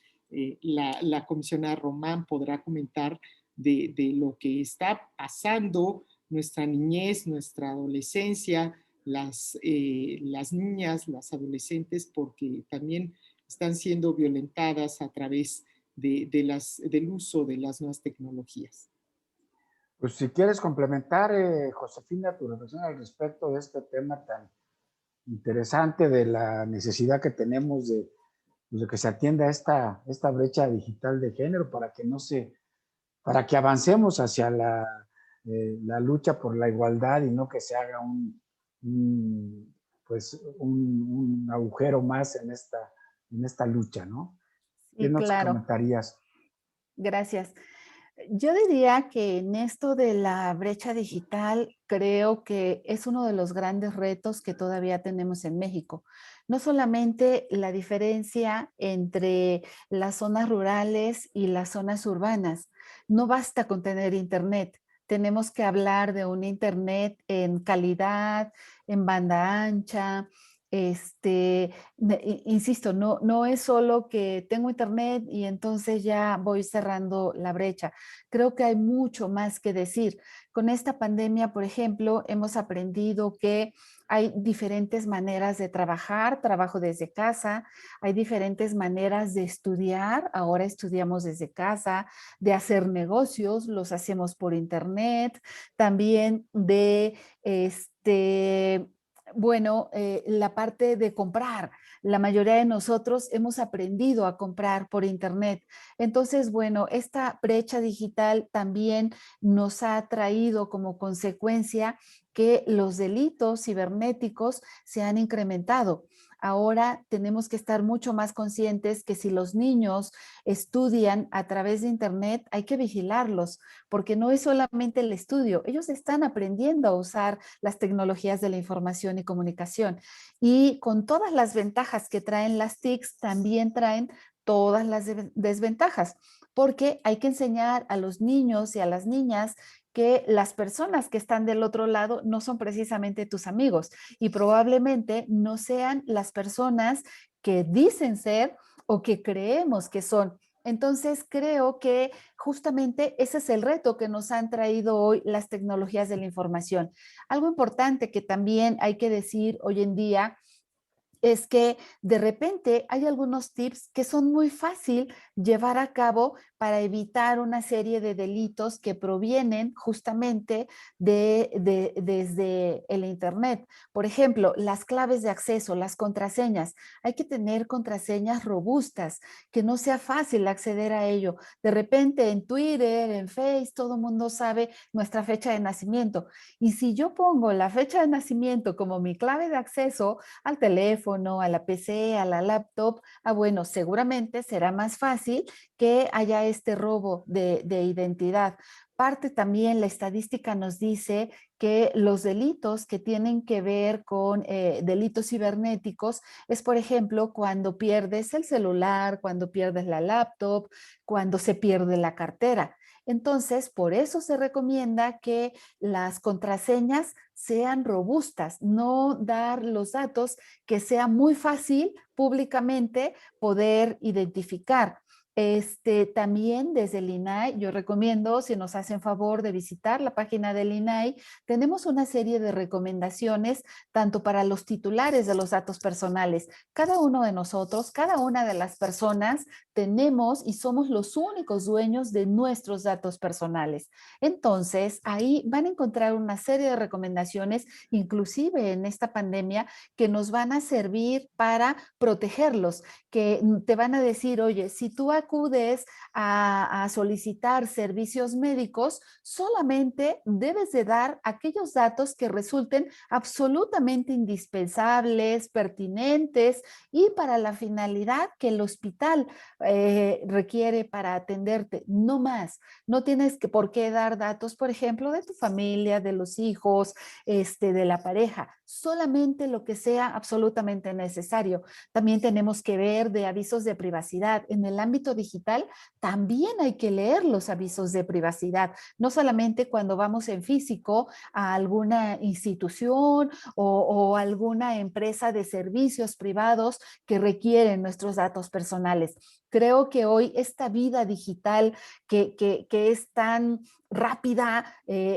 la comisionada Román podrá comentar de lo que está pasando nuestra niñez, nuestra adolescencia, las niñas, las adolescentes, porque también están siendo violentadas a través del uso de las nuevas tecnologías. Pues si quieres complementar, Josefina, tu reflexión al respecto de este tema tan interesante de la necesidad que tenemos de que se atienda esta brecha digital de género para que avancemos hacia la lucha por la igualdad y no que se haga un agujero más en esta lucha, ¿no? ¿Qué Sí, nos claro. comentarías? Gracias. Yo diría que en esto de la brecha digital, creo que es uno de los grandes retos que todavía tenemos en México. No solamente la diferencia entre las zonas rurales y las zonas urbanas. No basta con tener internet. Tenemos que hablar de un internet en calidad, en banda ancha. Insisto, no es solo que tengo internet y entonces ya voy cerrando la brecha. Creo que hay mucho más que decir. Con esta pandemia, por ejemplo, hemos aprendido que hay diferentes maneras de trabajar, trabajo desde casa, hay diferentes maneras de estudiar, ahora estudiamos desde casa, de hacer negocios, los hacemos por internet, también de la parte de comprar. La mayoría de nosotros hemos aprendido a comprar por internet. Entonces, bueno, esta brecha digital también nos ha traído como consecuencia que los delitos cibernéticos se han incrementado. Ahora tenemos que estar mucho más conscientes que si los niños estudian a través de internet, hay que vigilarlos, porque no es solamente el estudio, ellos están aprendiendo a usar las tecnologías de la información y comunicación. Y con todas las ventajas que traen las TICs, también traen todas las desventajas, porque hay que enseñar a los niños y a las niñas que las personas que están del otro lado no son precisamente tus amigos y probablemente no sean las personas que dicen ser o que creemos que son. Entonces creo que justamente ese es el reto que nos han traído hoy las tecnologías de la información. Algo importante que también hay que decir hoy en día es que de repente hay algunos tips que son muy fácil llevar a cabo para evitar una serie de delitos que provienen justamente desde el internet. Por ejemplo, las claves de acceso, las contraseñas. Hay que tener contraseñas robustas, que no sea fácil acceder a ello. De repente en Twitter, en Face, todo el mundo sabe nuestra fecha de nacimiento. Y si yo pongo la fecha de nacimiento como mi clave de acceso al teléfono, a la PC, a la laptop, bueno, seguramente será más fácil que haya este robo de identidad. Parte también, la estadística nos dice que los delitos que tienen que ver con delitos cibernéticos es, por ejemplo, cuando pierdes el celular, cuando pierdes la laptop, cuando se pierde la cartera. Entonces, por eso se recomienda que las contraseñas sean robustas, no dar los datos que sea muy fácil públicamente poder identificar. También desde el INAI, yo recomiendo, si nos hacen favor de visitar la página del INAI, tenemos una serie de recomendaciones tanto para los titulares de los datos personales. Cada uno de nosotros, cada una de las personas, tenemos y somos los únicos dueños de nuestros datos personales. Entonces, ahí van a encontrar una serie de recomendaciones, inclusive en esta pandemia, que nos van a servir para protegerlos, que te van a decir, oye, si tú acudes a solicitar servicios médicos, solamente debes de dar aquellos datos que resulten absolutamente indispensables, pertinentes y para la finalidad que el hospital requiere para atenderte, no más. No tienes por qué dar datos, por ejemplo, de tu familia, de los hijos, de la pareja, solamente lo que sea absolutamente necesario. También tenemos que ver de avisos de privacidad. En el ámbito digital también hay que leer los avisos de privacidad, no solamente cuando vamos en físico a alguna institución o alguna empresa de servicios privados que requieren nuestros datos personales. Creo que hoy esta vida digital que es tan rápida,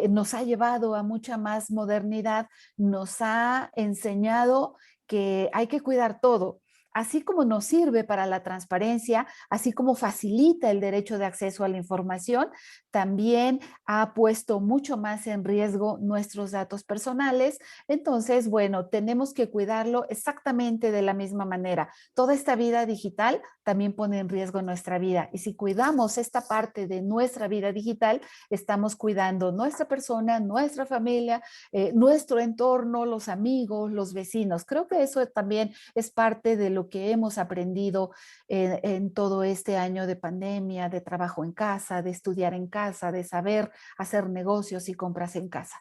nos ha llevado a mucha más modernidad, nos ha enseñado que hay que cuidar todo. Así como nos sirve para la transparencia, así como facilita el derecho de acceso a la información, también ha puesto mucho más en riesgo nuestros datos personales. Entonces, bueno, tenemos que cuidarlo exactamente de la misma manera. Toda esta vida digital también pone en riesgo nuestra vida. Y si cuidamos esta parte de nuestra vida digital, estamos cuidando nuestra persona, nuestra familia, nuestro entorno, los amigos, los vecinos. Creo que eso también es parte de lo que hemos aprendido en todo este año de pandemia, de trabajo en casa, de estudiar en casa, de saber hacer negocios y compras en casa.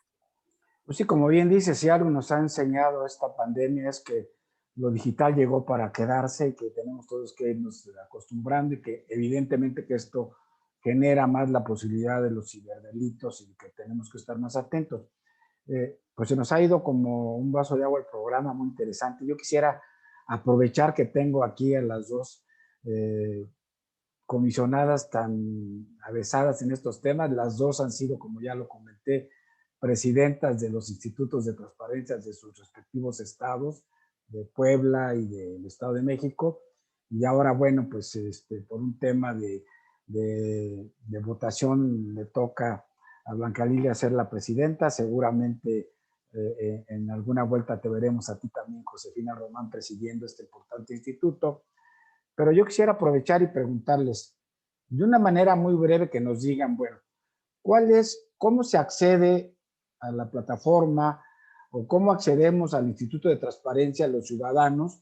Pues sí, como bien dice, si algo nos ha enseñado esta pandemia es que lo digital llegó para quedarse y que tenemos todos que irnos acostumbrando y que evidentemente que esto genera más la posibilidad de los ciberdelitos y que tenemos que estar más atentos. Pues se nos ha ido como un vaso de agua el programa, muy interesante. Yo quisiera aprovechar que tengo aquí a las dos comisionadas tan avesadas en estos temas. Las dos han sido, como ya lo comenté, presidentas de los institutos de transparencia de sus respectivos estados, de Puebla y del Estado de México. Y ahora, bueno, pues por un tema de votación le toca a Blanca Lilia ser la presidenta. Seguramente en alguna vuelta te veremos a ti también, Josefina Román, presidiendo este importante instituto. Pero yo quisiera aprovechar y preguntarles de una manera muy breve que nos digan, bueno, cómo se accede a la plataforma o cómo accedemos al Instituto de Transparencia a los ciudadanos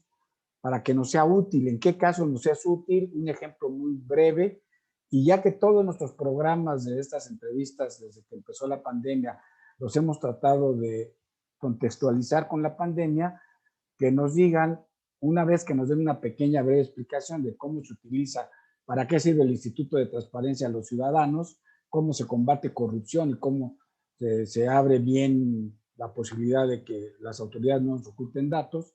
para que nos sea útil, en qué caso nos es útil, un ejemplo muy breve, y ya que todos nuestros programas de estas entrevistas desde que empezó la pandemia los hemos tratado de contextualizar con la pandemia, que nos digan, una vez que nos den una pequeña breve explicación de cómo se utiliza, para qué sirve el Instituto de Transparencia a los ciudadanos, cómo se combate corrupción y cómo se abre bien la posibilidad de que las autoridades no nos oculten datos,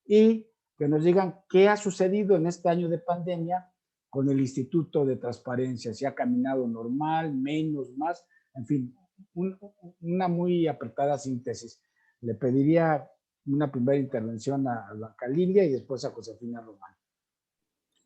y que nos digan qué ha sucedido en este año de pandemia con el Instituto de Transparencia, si ha caminado normal, menos, más, en fin, una muy apretada síntesis. Le pediría una primera intervención a Blanca Lilia y después a Josefina Román.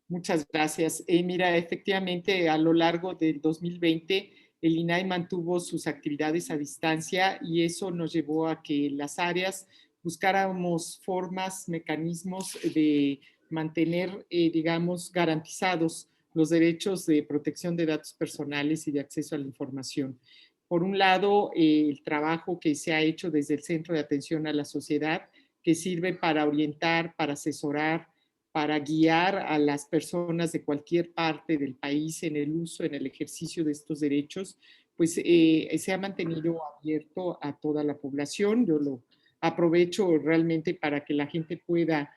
Muchas gracias. Mira, efectivamente, a lo largo del 2020, el INAI mantuvo sus actividades a distancia y eso nos llevó a que las áreas buscáramos formas, mecanismos de mantener, digamos, garantizados los derechos de protección de datos personales y de acceso a la información. Por un lado, el trabajo que se ha hecho desde el Centro de Atención a la Sociedad, que sirve para orientar, para asesorar, para guiar a las personas de cualquier parte del país en el uso, en el ejercicio de estos derechos, pues se ha mantenido abierto a toda la población. Yo lo aprovecho realmente para que la gente pueda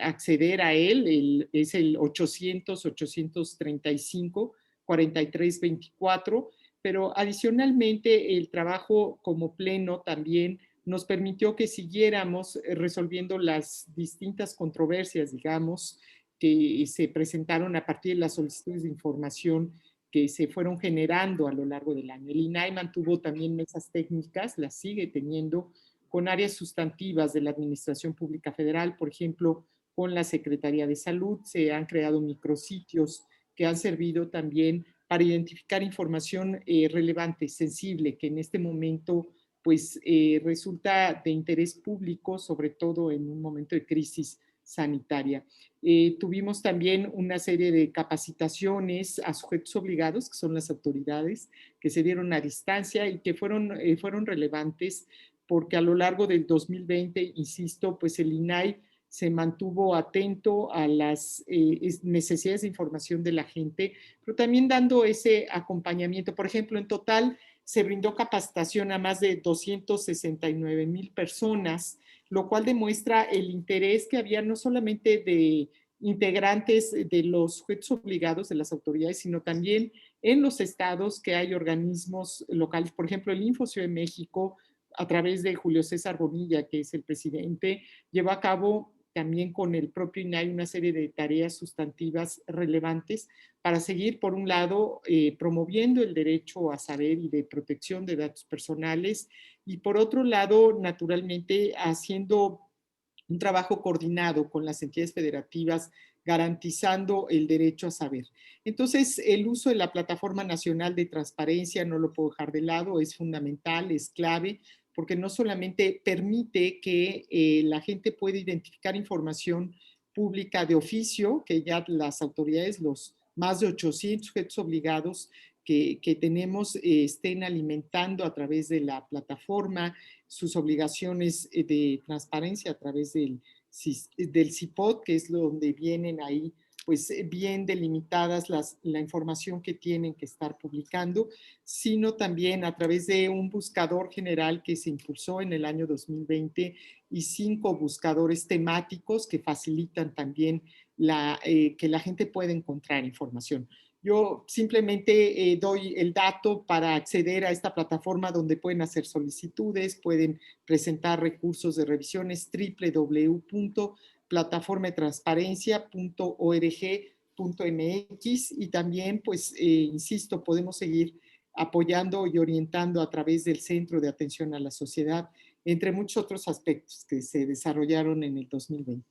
acceder a él. Es el 800-835-4324, pero adicionalmente el trabajo como pleno también nos permitió que siguiéramos resolviendo las distintas controversias, digamos, que se presentaron a partir de las solicitudes de información que se fueron generando a lo largo del año. El INAI mantuvo también mesas técnicas, las sigue teniendo, con áreas sustantivas de la Administración Pública Federal, por ejemplo, con la Secretaría de Salud. Se han creado micrositios que han servido también para identificar información relevante, sensible, que en este momento pues resulta de interés público, sobre todo en un momento de crisis sanitaria. Tuvimos también una serie de capacitaciones a sujetos obligados, que son las autoridades, que se dieron a distancia y que fueron relevantes porque a lo largo del 2020, insisto, pues el INAI se mantuvo atento a las necesidades de información de la gente, pero también dando ese acompañamiento. Por ejemplo, en total se brindó capacitación a más de 269,000 personas, lo cual demuestra el interés que había no solamente de integrantes de los sujetos obligados de las autoridades, sino también en los estados que hay organismos locales. Por ejemplo, el Info Ciudad de México, a través de Julio César Bonilla, que es el presidente, lleva a cabo también con el propio INAI una serie de tareas sustantivas relevantes para seguir, por un lado, promoviendo el derecho a saber y de protección de datos personales, y por otro lado, naturalmente, haciendo un trabajo coordinado con las entidades federativas, garantizando el derecho a saber. Entonces, el uso de la Plataforma Nacional de Transparencia, no lo puedo dejar de lado, es fundamental, es clave, porque no solamente permite que la gente pueda identificar información pública de oficio, que ya las autoridades, los más de 800 sujetos obligados que tenemos, estén alimentando a través de la plataforma sus obligaciones de transparencia a través del CIPOD, que es donde vienen ahí pues bien delimitadas la información que tienen que estar publicando, sino también a través de un buscador general que se impulsó en el año 2020 y 5 buscadores temáticos que facilitan también que la gente pueda encontrar información. Yo simplemente doy el dato para acceder a esta plataforma donde pueden hacer solicitudes, pueden presentar recursos de revisiones, www.plataformatransparencia.org.mx, y también, pues, insisto, podemos seguir apoyando y orientando a través del Centro de Atención a la Sociedad, entre muchos otros aspectos que se desarrollaron en el 2020.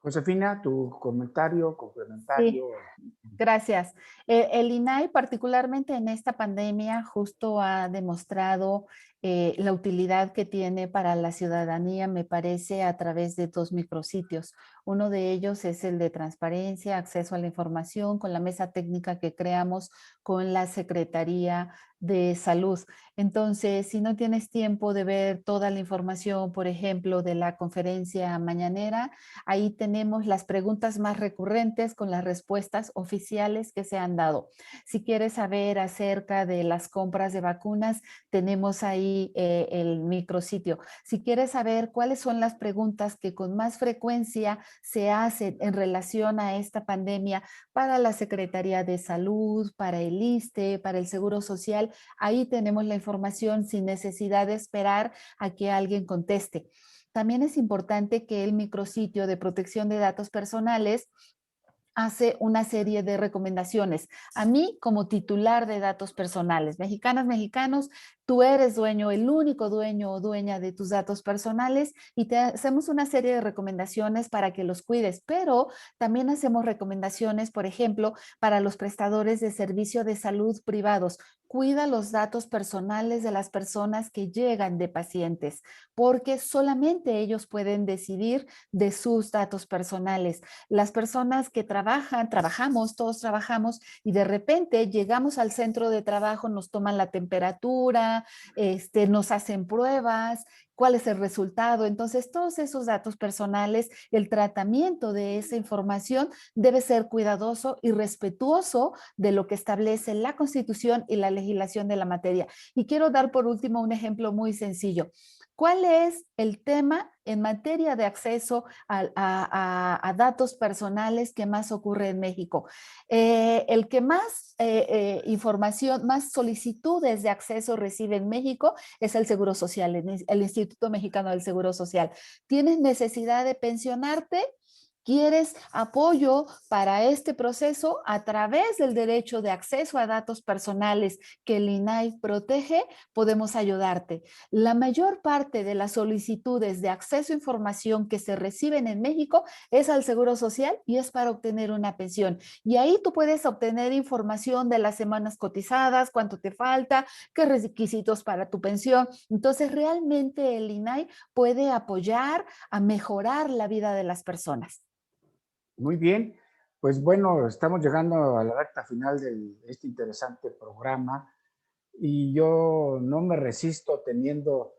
Josefina, tu comentario complementario. Sí, gracias. El INAI, particularmente en esta pandemia, justo ha demostrado la utilidad que tiene para la ciudadanía, me parece, a través de 2 micrositios. Uno de ellos es el de transparencia, acceso a la información, con la mesa técnica que creamos con la Secretaría de Salud. Entonces, si no tienes tiempo de ver toda la información, por ejemplo, de la conferencia mañanera, ahí tenemos las preguntas más recurrentes con las respuestas oficiales que se han dado. Si quieres saber acerca de las compras de vacunas, tenemos ahí el micrositio. Si quieres saber cuáles son las preguntas que con más frecuencia se hacen en relación a esta pandemia para la Secretaría de Salud, para el ISSSTE, para el Seguro Social, ahí tenemos la información sin necesidad de esperar a que alguien conteste. También es importante que el micrositio de protección de datos personales hace una serie de recomendaciones. A mí, como titular de datos personales, mexicanas, mexicanos, tú eres dueño, el único dueño o dueña de tus datos personales, y te hacemos una serie de recomendaciones para que los cuides, pero también hacemos recomendaciones, por ejemplo, para los prestadores de servicio de salud privados. Cuida los datos personales de las personas que llegan de pacientes, porque solamente ellos pueden decidir de sus datos personales. Las personas que trabajamos, todos trabajamos, y de repente llegamos al centro de trabajo, nos toman la temperatura, nos hacen pruebas, cuál es el resultado. Entonces, todos esos datos personales, el tratamiento de esa información debe ser cuidadoso y respetuoso de lo que establece la Constitución y la legislación de la materia. Y quiero dar por último un ejemplo muy sencillo. ¿Cuál es el tema en materia de acceso a datos personales que más ocurre en México? El que más información, más solicitudes de acceso recibe en México es el Seguro Social, el Instituto Mexicano del Seguro Social. ¿Tienes necesidad de pensionarte? ¿Quieres apoyo para este proceso a través del derecho de acceso a datos personales que el INAI protege? Podemos ayudarte. La mayor parte de las solicitudes de acceso a información que se reciben en México es al Seguro Social y es para obtener una pensión. Y ahí tú puedes obtener información de las semanas cotizadas, cuánto te falta, qué requisitos para tu pensión. Entonces, realmente el INAI puede apoyar a mejorar la vida de las personas. Muy bien, pues bueno, estamos llegando a la recta final de este interesante programa y yo no me resisto teniendo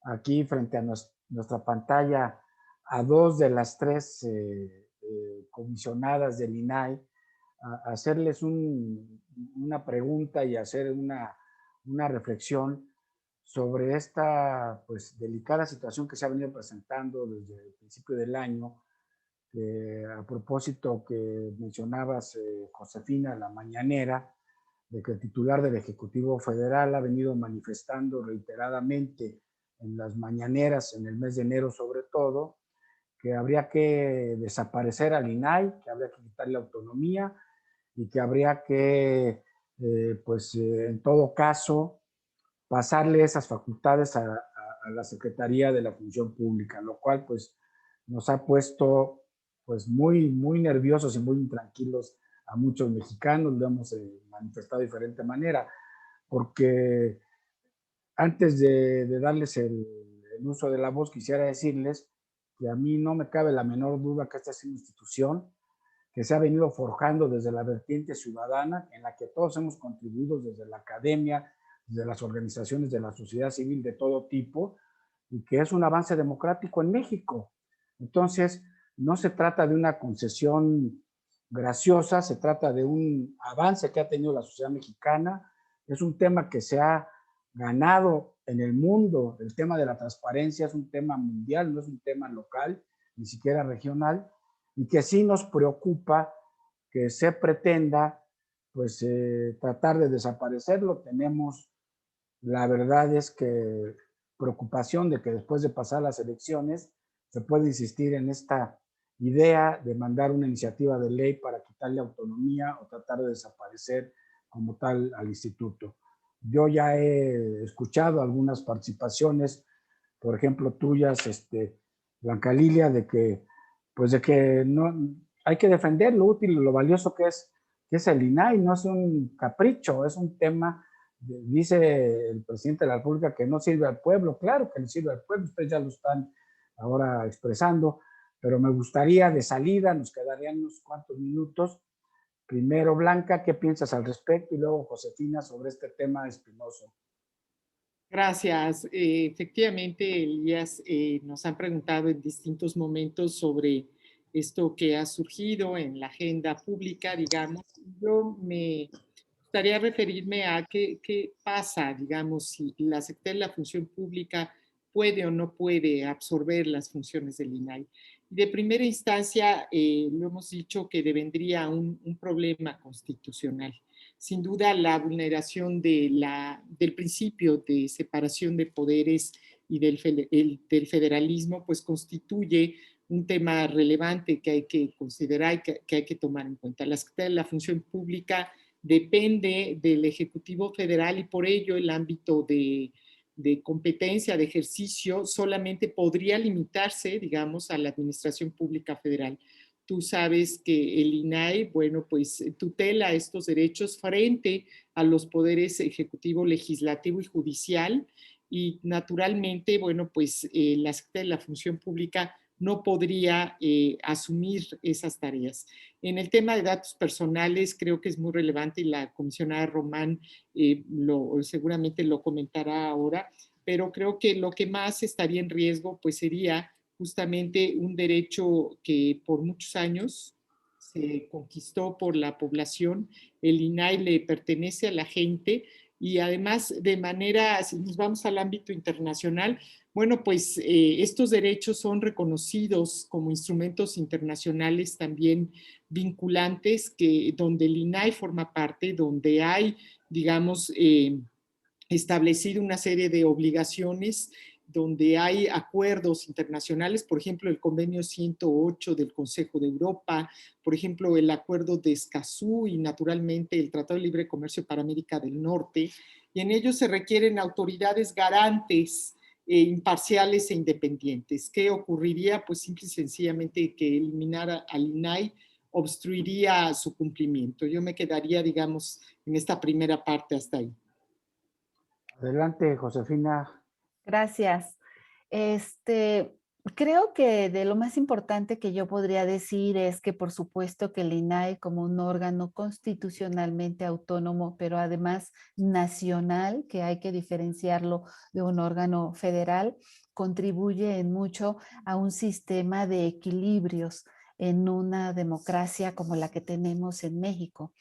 aquí frente a nuestra pantalla a dos de las tres comisionadas del INAI, a hacerles una pregunta y hacer una reflexión sobre esta pues delicada situación que se ha venido presentando desde el principio del año, a propósito que mencionabas, Josefina, la mañanera, de que el titular del Ejecutivo Federal ha venido manifestando reiteradamente en las mañaneras, en el mes de enero sobre todo, que habría que desaparecer al INAI, que habría que quitarle autonomía y que habría que, en todo caso, pasarle esas facultades a la Secretaría de la Función Pública, lo cual pues nos ha puesto pues muy nerviosos y muy intranquilos a muchos mexicanos, lo hemos manifestado de diferente manera, porque antes de darles el uso de la voz, quisiera decirles que a mí no me cabe la menor duda que esta es una institución que se ha venido forjando desde la vertiente ciudadana, en la que todos hemos contribuido desde la academia, desde las organizaciones de la sociedad civil de todo tipo, y que es un avance democrático en México. Entonces, no se trata de una concesión graciosa, se trata de un avance que ha tenido la sociedad mexicana. Es un tema que se ha ganado en el mundo. El tema de la transparencia es un tema mundial, no es un tema local, ni siquiera regional, y que sí nos preocupa que se pretenda pues tratar de desaparecerlo. Tenemos, la verdad es que, preocupación de que después de pasar las elecciones se puede insistir en esta idea de mandar una iniciativa de ley para quitarle autonomía o tratar de desaparecer como tal al instituto. Yo ya he escuchado algunas participaciones, por ejemplo, tuyas, Blanca Lilia, de que no, hay que defender lo útil, lo valioso que es el INAI, no es un capricho, es un tema, dice el presidente de la República que no sirve al pueblo, claro que le sirve al pueblo, ustedes ya lo están ahora expresando, pero me gustaría de salida, nos quedarían unos cuantos minutos. Primero, Blanca, ¿qué piensas al respecto? Y luego, Josefina, sobre este tema espinoso. Gracias. Efectivamente, Elías, nos han preguntado en distintos momentos sobre esto que ha surgido en la agenda pública, digamos. Yo me gustaría referirme a qué pasa, digamos, si la Secretaría de la Función Pública puede o no puede absorber las funciones del INAI. De primera instancia, lo hemos dicho que devendría un problema constitucional. Sin duda, la vulneración del principio de separación de poderes y del federalismo, pues constituye un tema relevante que hay que considerar y que hay que tomar en cuenta. La Secretaría de la Función Pública depende del Ejecutivo Federal y por ello el ámbito de competencia, de ejercicio, solamente podría limitarse, digamos, a la Administración Pública Federal. Tú sabes que el INAI, bueno, pues tutela estos derechos frente a los poderes ejecutivo, legislativo y judicial y naturalmente, bueno, pues la Secretaría de la Función Pública no podría asumir esas tareas. En el tema de datos personales, creo que es muy relevante y la comisionada Román seguramente lo comentará ahora, pero creo que lo que más estaría en riesgo pues sería justamente un derecho que por muchos años se conquistó por la población. El INAI le pertenece a la gente y además de manera, si nos vamos al ámbito internacional, bueno, pues estos derechos son reconocidos como instrumentos internacionales también vinculantes, donde el INAI forma parte, donde hay, digamos, establecido una serie de obligaciones, donde hay acuerdos internacionales, por ejemplo, el convenio 108 del Consejo de Europa, por ejemplo, el acuerdo de Escazú y naturalmente el Tratado de Libre Comercio para América del Norte, y en ellos se requieren autoridades garantes, imparciales e independientes. ¿Qué ocurriría? Pues simple y sencillamente que eliminara al INAI obstruiría su cumplimiento. Yo me quedaría, digamos, en esta primera parte hasta ahí. Adelante, Josefina. Gracias. Creo que de lo más importante que yo podría decir es que por supuesto que el INAI como un órgano constitucionalmente autónomo, pero además nacional, que hay que diferenciarlo de un órgano federal, contribuye en mucho a un sistema de equilibrios en una democracia como la que tenemos en México.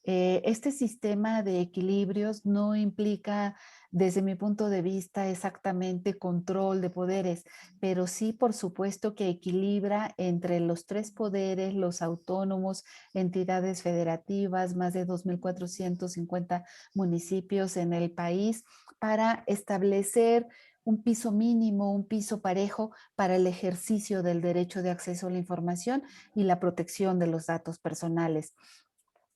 Este sistema de equilibrios no implica, desde mi punto de vista, exactamente control de poderes, pero sí, por supuesto, que equilibra entre los tres poderes, los autónomos, entidades federativas, más de 2.450 municipios en el país, para establecer un piso mínimo, un piso parejo para el ejercicio del derecho de acceso a la información y la protección de los datos personales.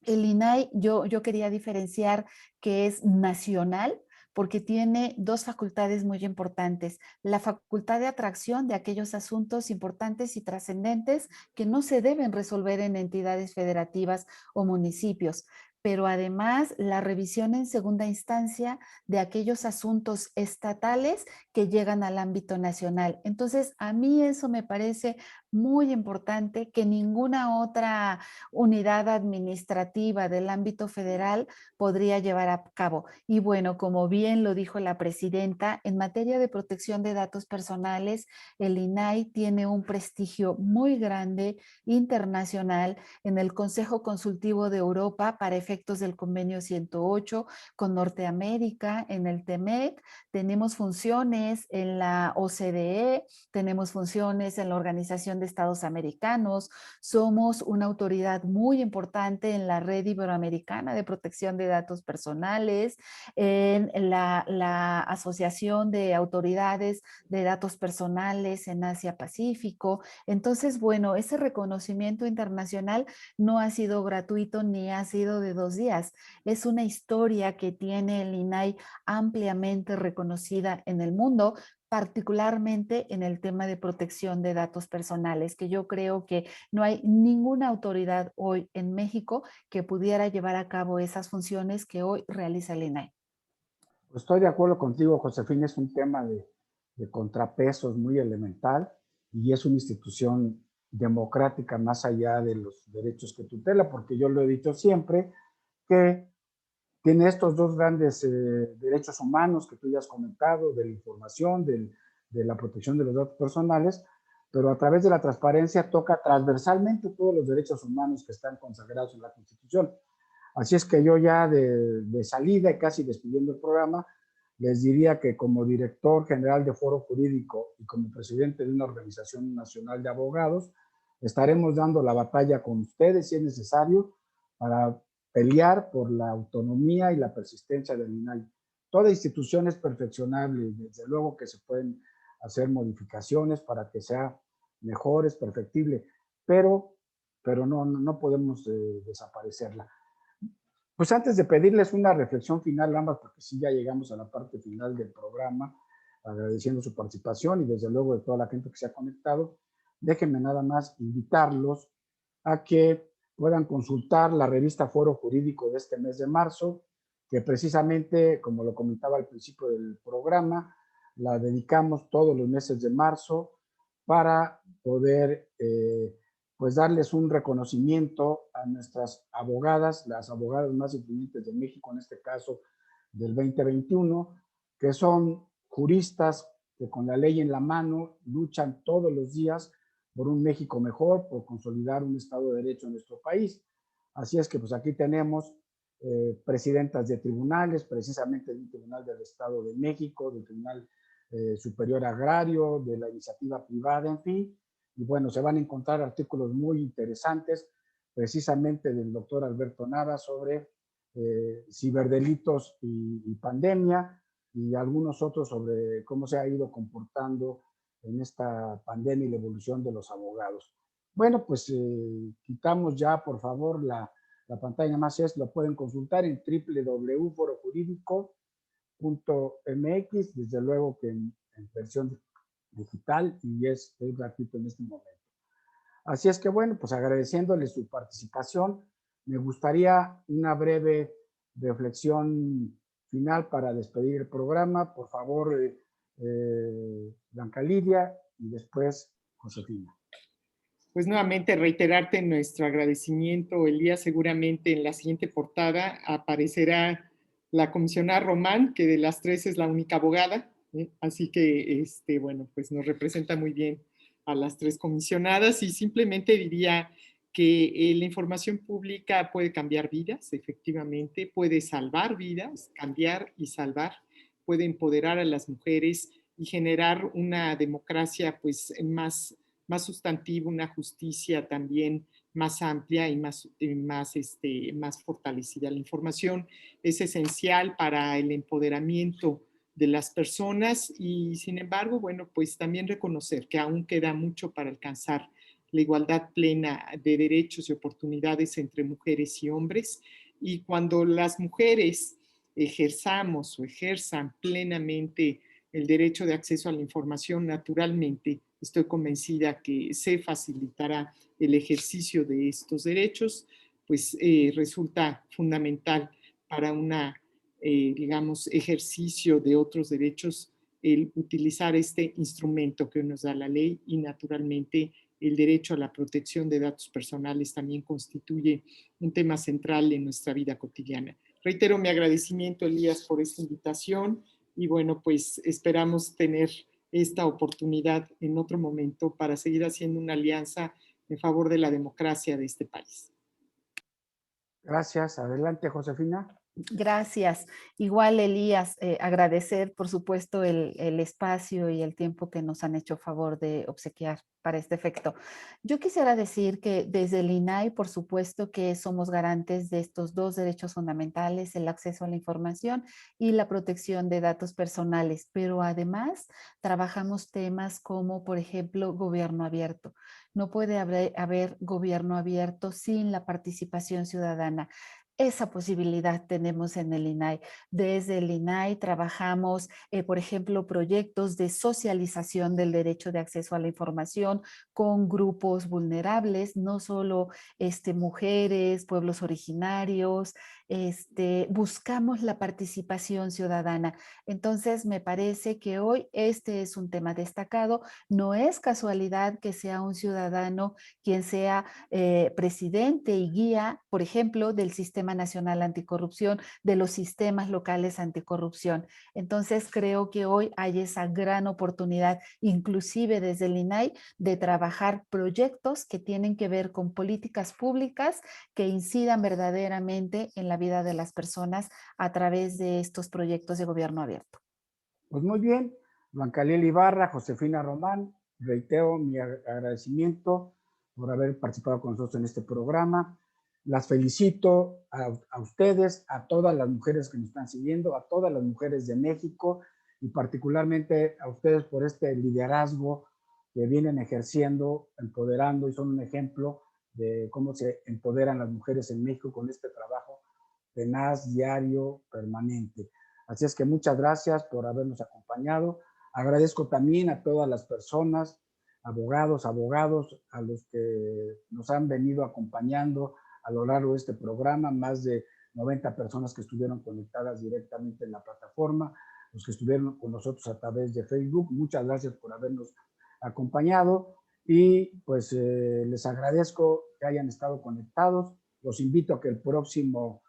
El INAI, yo quería diferenciar que es nacional porque tiene dos facultades muy importantes. La facultad de atracción de aquellos asuntos importantes y trascendentes que no se deben resolver en entidades federativas o municipios, pero además la revisión en segunda instancia de aquellos asuntos estatales que llegan al ámbito nacional. Entonces, a mí eso me parece muy importante, que ninguna otra unidad administrativa del ámbito federal podría llevar a cabo. Y bueno, como bien lo dijo la presidenta, en materia de protección de datos personales, el INAI tiene un prestigio muy grande internacional en el Consejo Consultivo de Europa para efectos del Convenio 108 con Norteamérica, en el TEMEC, tenemos funciones en la OCDE, tenemos funciones en la Organización de Estados Americanos, somos una autoridad muy importante en la Red Iberoamericana de Protección de Datos Personales, en la Asociación de Autoridades de Datos Personales en Asia-Pacífico. Entonces, bueno, ese reconocimiento internacional no ha sido gratuito ni ha sido de 2 días. Es una historia que tiene el INAI ampliamente reconocida en el mundo, particularmente en el tema de protección de datos personales, que yo creo que no hay ninguna autoridad hoy en México que pudiera llevar a cabo esas funciones que hoy realiza el INAI. Pues estoy de acuerdo contigo, Josefina, es un tema de contrapesos muy elemental y es una institución democrática más allá de los derechos que tutela, porque yo lo he dicho siempre, que tiene estos dos grandes derechos humanos que tú ya has comentado, de la información, de la protección de los datos personales, pero a través de la transparencia toca transversalmente todos los derechos humanos que están consagrados en la Constitución. Así es que yo ya de salida y casi despidiendo el programa, les diría que como director general de Foro Jurídico y como presidente de una organización nacional de abogados, estaremos dando la batalla con ustedes si es necesario para pelear por la autonomía y la persistencia del INAI. Toda institución es perfeccionable y desde luego que se pueden hacer modificaciones para que sea mejor, es perfectible, pero no podemos desaparecerla. Pues antes de pedirles una reflexión final, ambas, porque sí ya llegamos a la parte final del programa, agradeciendo su participación y desde luego de toda la gente que se ha conectado, déjenme nada más invitarlos a que puedan consultar la revista Foro Jurídico de este mes de marzo, que precisamente, como lo comentaba al principio del programa, la dedicamos todos los meses de marzo para poder pues darles un reconocimiento a nuestras abogadas, las abogadas más influyentes de México, en este caso del 2021, que son juristas que con la ley en la mano luchan todos los días por un México mejor, por consolidar un Estado de Derecho en nuestro país. Así es que pues aquí tenemos presidentas de tribunales, precisamente del Tribunal del Estado de México, del Tribunal Superior Agrario, de la iniciativa privada, en fin. Y bueno, se van a encontrar artículos muy interesantes, precisamente del doctor Alberto Nava sobre ciberdelitos y pandemia, y algunos otros sobre cómo se ha ido comportando en esta pandemia y la evolución de los abogados. Bueno, pues quitamos ya, por favor, la pantalla más lo pueden consultar en www.forojurídico.mx, desde luego que en versión digital y es gratuito en este momento. Así es que bueno, pues agradeciéndoles su participación, me gustaría una breve reflexión final para despedir el programa. Por favor, Blanca Lidia, y después Josefina. Pues nuevamente reiterarte nuestro agradecimiento, Elías. Seguramente en la siguiente portada aparecerá la comisionada Román, que de las tres es la única abogada, ¿eh? Así que, bueno, pues nos representa muy bien a las tres comisionadas, y simplemente diría que la información pública puede cambiar vidas, efectivamente, puede salvar vidas, cambiar y salvar, puede empoderar a las mujeres y generar una democracia pues más sustantiva, una justicia también más amplia y más fortalecida. La información es esencial para el empoderamiento de las personas y, sin embargo, bueno, pues también reconocer que aún queda mucho para alcanzar la igualdad plena de derechos y oportunidades entre mujeres y hombres. Y cuando las mujeres ejerzamos o ejerzan plenamente el derecho de acceso a la información, naturalmente estoy convencida que se facilitará el ejercicio de estos derechos, pues resulta fundamental para una, digamos, ejercicio de otros derechos el utilizar este instrumento que nos da la ley, y naturalmente el derecho a la protección de datos personales también constituye un tema central en nuestra vida cotidiana. Reitero mi agradecimiento, Elías, por esta invitación, y bueno, pues esperamos tener esta oportunidad en otro momento para seguir haciendo una alianza en favor de la democracia de este país. Gracias. Adelante, Josefina. Gracias. Igual, Elías, agradecer, por supuesto, el espacio y el tiempo que nos han hecho favor de obsequiar para este efecto. Yo quisiera decir que desde el INAI, por supuesto que somos garantes de estos dos derechos fundamentales, el acceso a la información y la protección de datos personales, pero además trabajamos temas como, por ejemplo, gobierno abierto. No puede haber gobierno abierto sin la participación ciudadana. Esa posibilidad tenemos en el INAI. Desde el INAI trabajamos, por ejemplo, proyectos de socialización del derecho de acceso a la información con grupos vulnerables, no solo mujeres, pueblos originarios, buscamos la participación ciudadana. Entonces, me parece que hoy este es un tema destacado. No es casualidad que sea un ciudadano quien sea presidente y guía, por ejemplo, del Sistema Nacional Anticorrupción, de los sistemas locales anticorrupción. Entonces, creo que hoy hay esa gran oportunidad, inclusive desde el INAI, de trabajar proyectos que tienen que ver con políticas públicas que incidan verdaderamente en la vida de las personas a través de estos proyectos de gobierno abierto. Pues muy bien, Blanca Lili Ibarra, Josefina Román, reitero mi agradecimiento por haber participado con nosotros en este programa. Las felicito a ustedes, a todas las mujeres que nos están siguiendo, a todas las mujeres de México y particularmente a ustedes por este liderazgo que vienen ejerciendo, empoderando, y son un ejemplo de cómo se empoderan las mujeres en México con este trabajo tenaz, diario, permanente. Así es que muchas gracias por habernos acompañado. Agradezco también a todas las personas, abogados, a los que nos han venido acompañando a lo largo de este programa, más de 90 personas que estuvieron conectadas directamente en la plataforma, los que estuvieron con nosotros a través de Facebook. Muchas gracias por habernos acompañado y pues les agradezco que hayan estado conectados. Los invito a que el próximo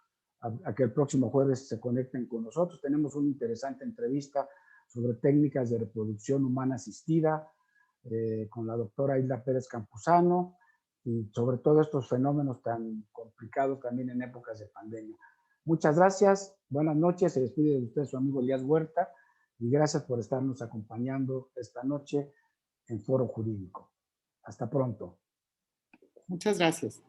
jueves se conecten con nosotros. Tenemos una interesante entrevista sobre técnicas de reproducción humana asistida con la doctora Hilda Pérez Campuzano y sobre todo estos fenómenos tan complicados también en épocas de pandemia. Muchas gracias, buenas noches, se despide de usted su amigo Elías Huerta y gracias por estarnos acompañando esta noche en Foro Jurídico. Hasta pronto. Muchas gracias.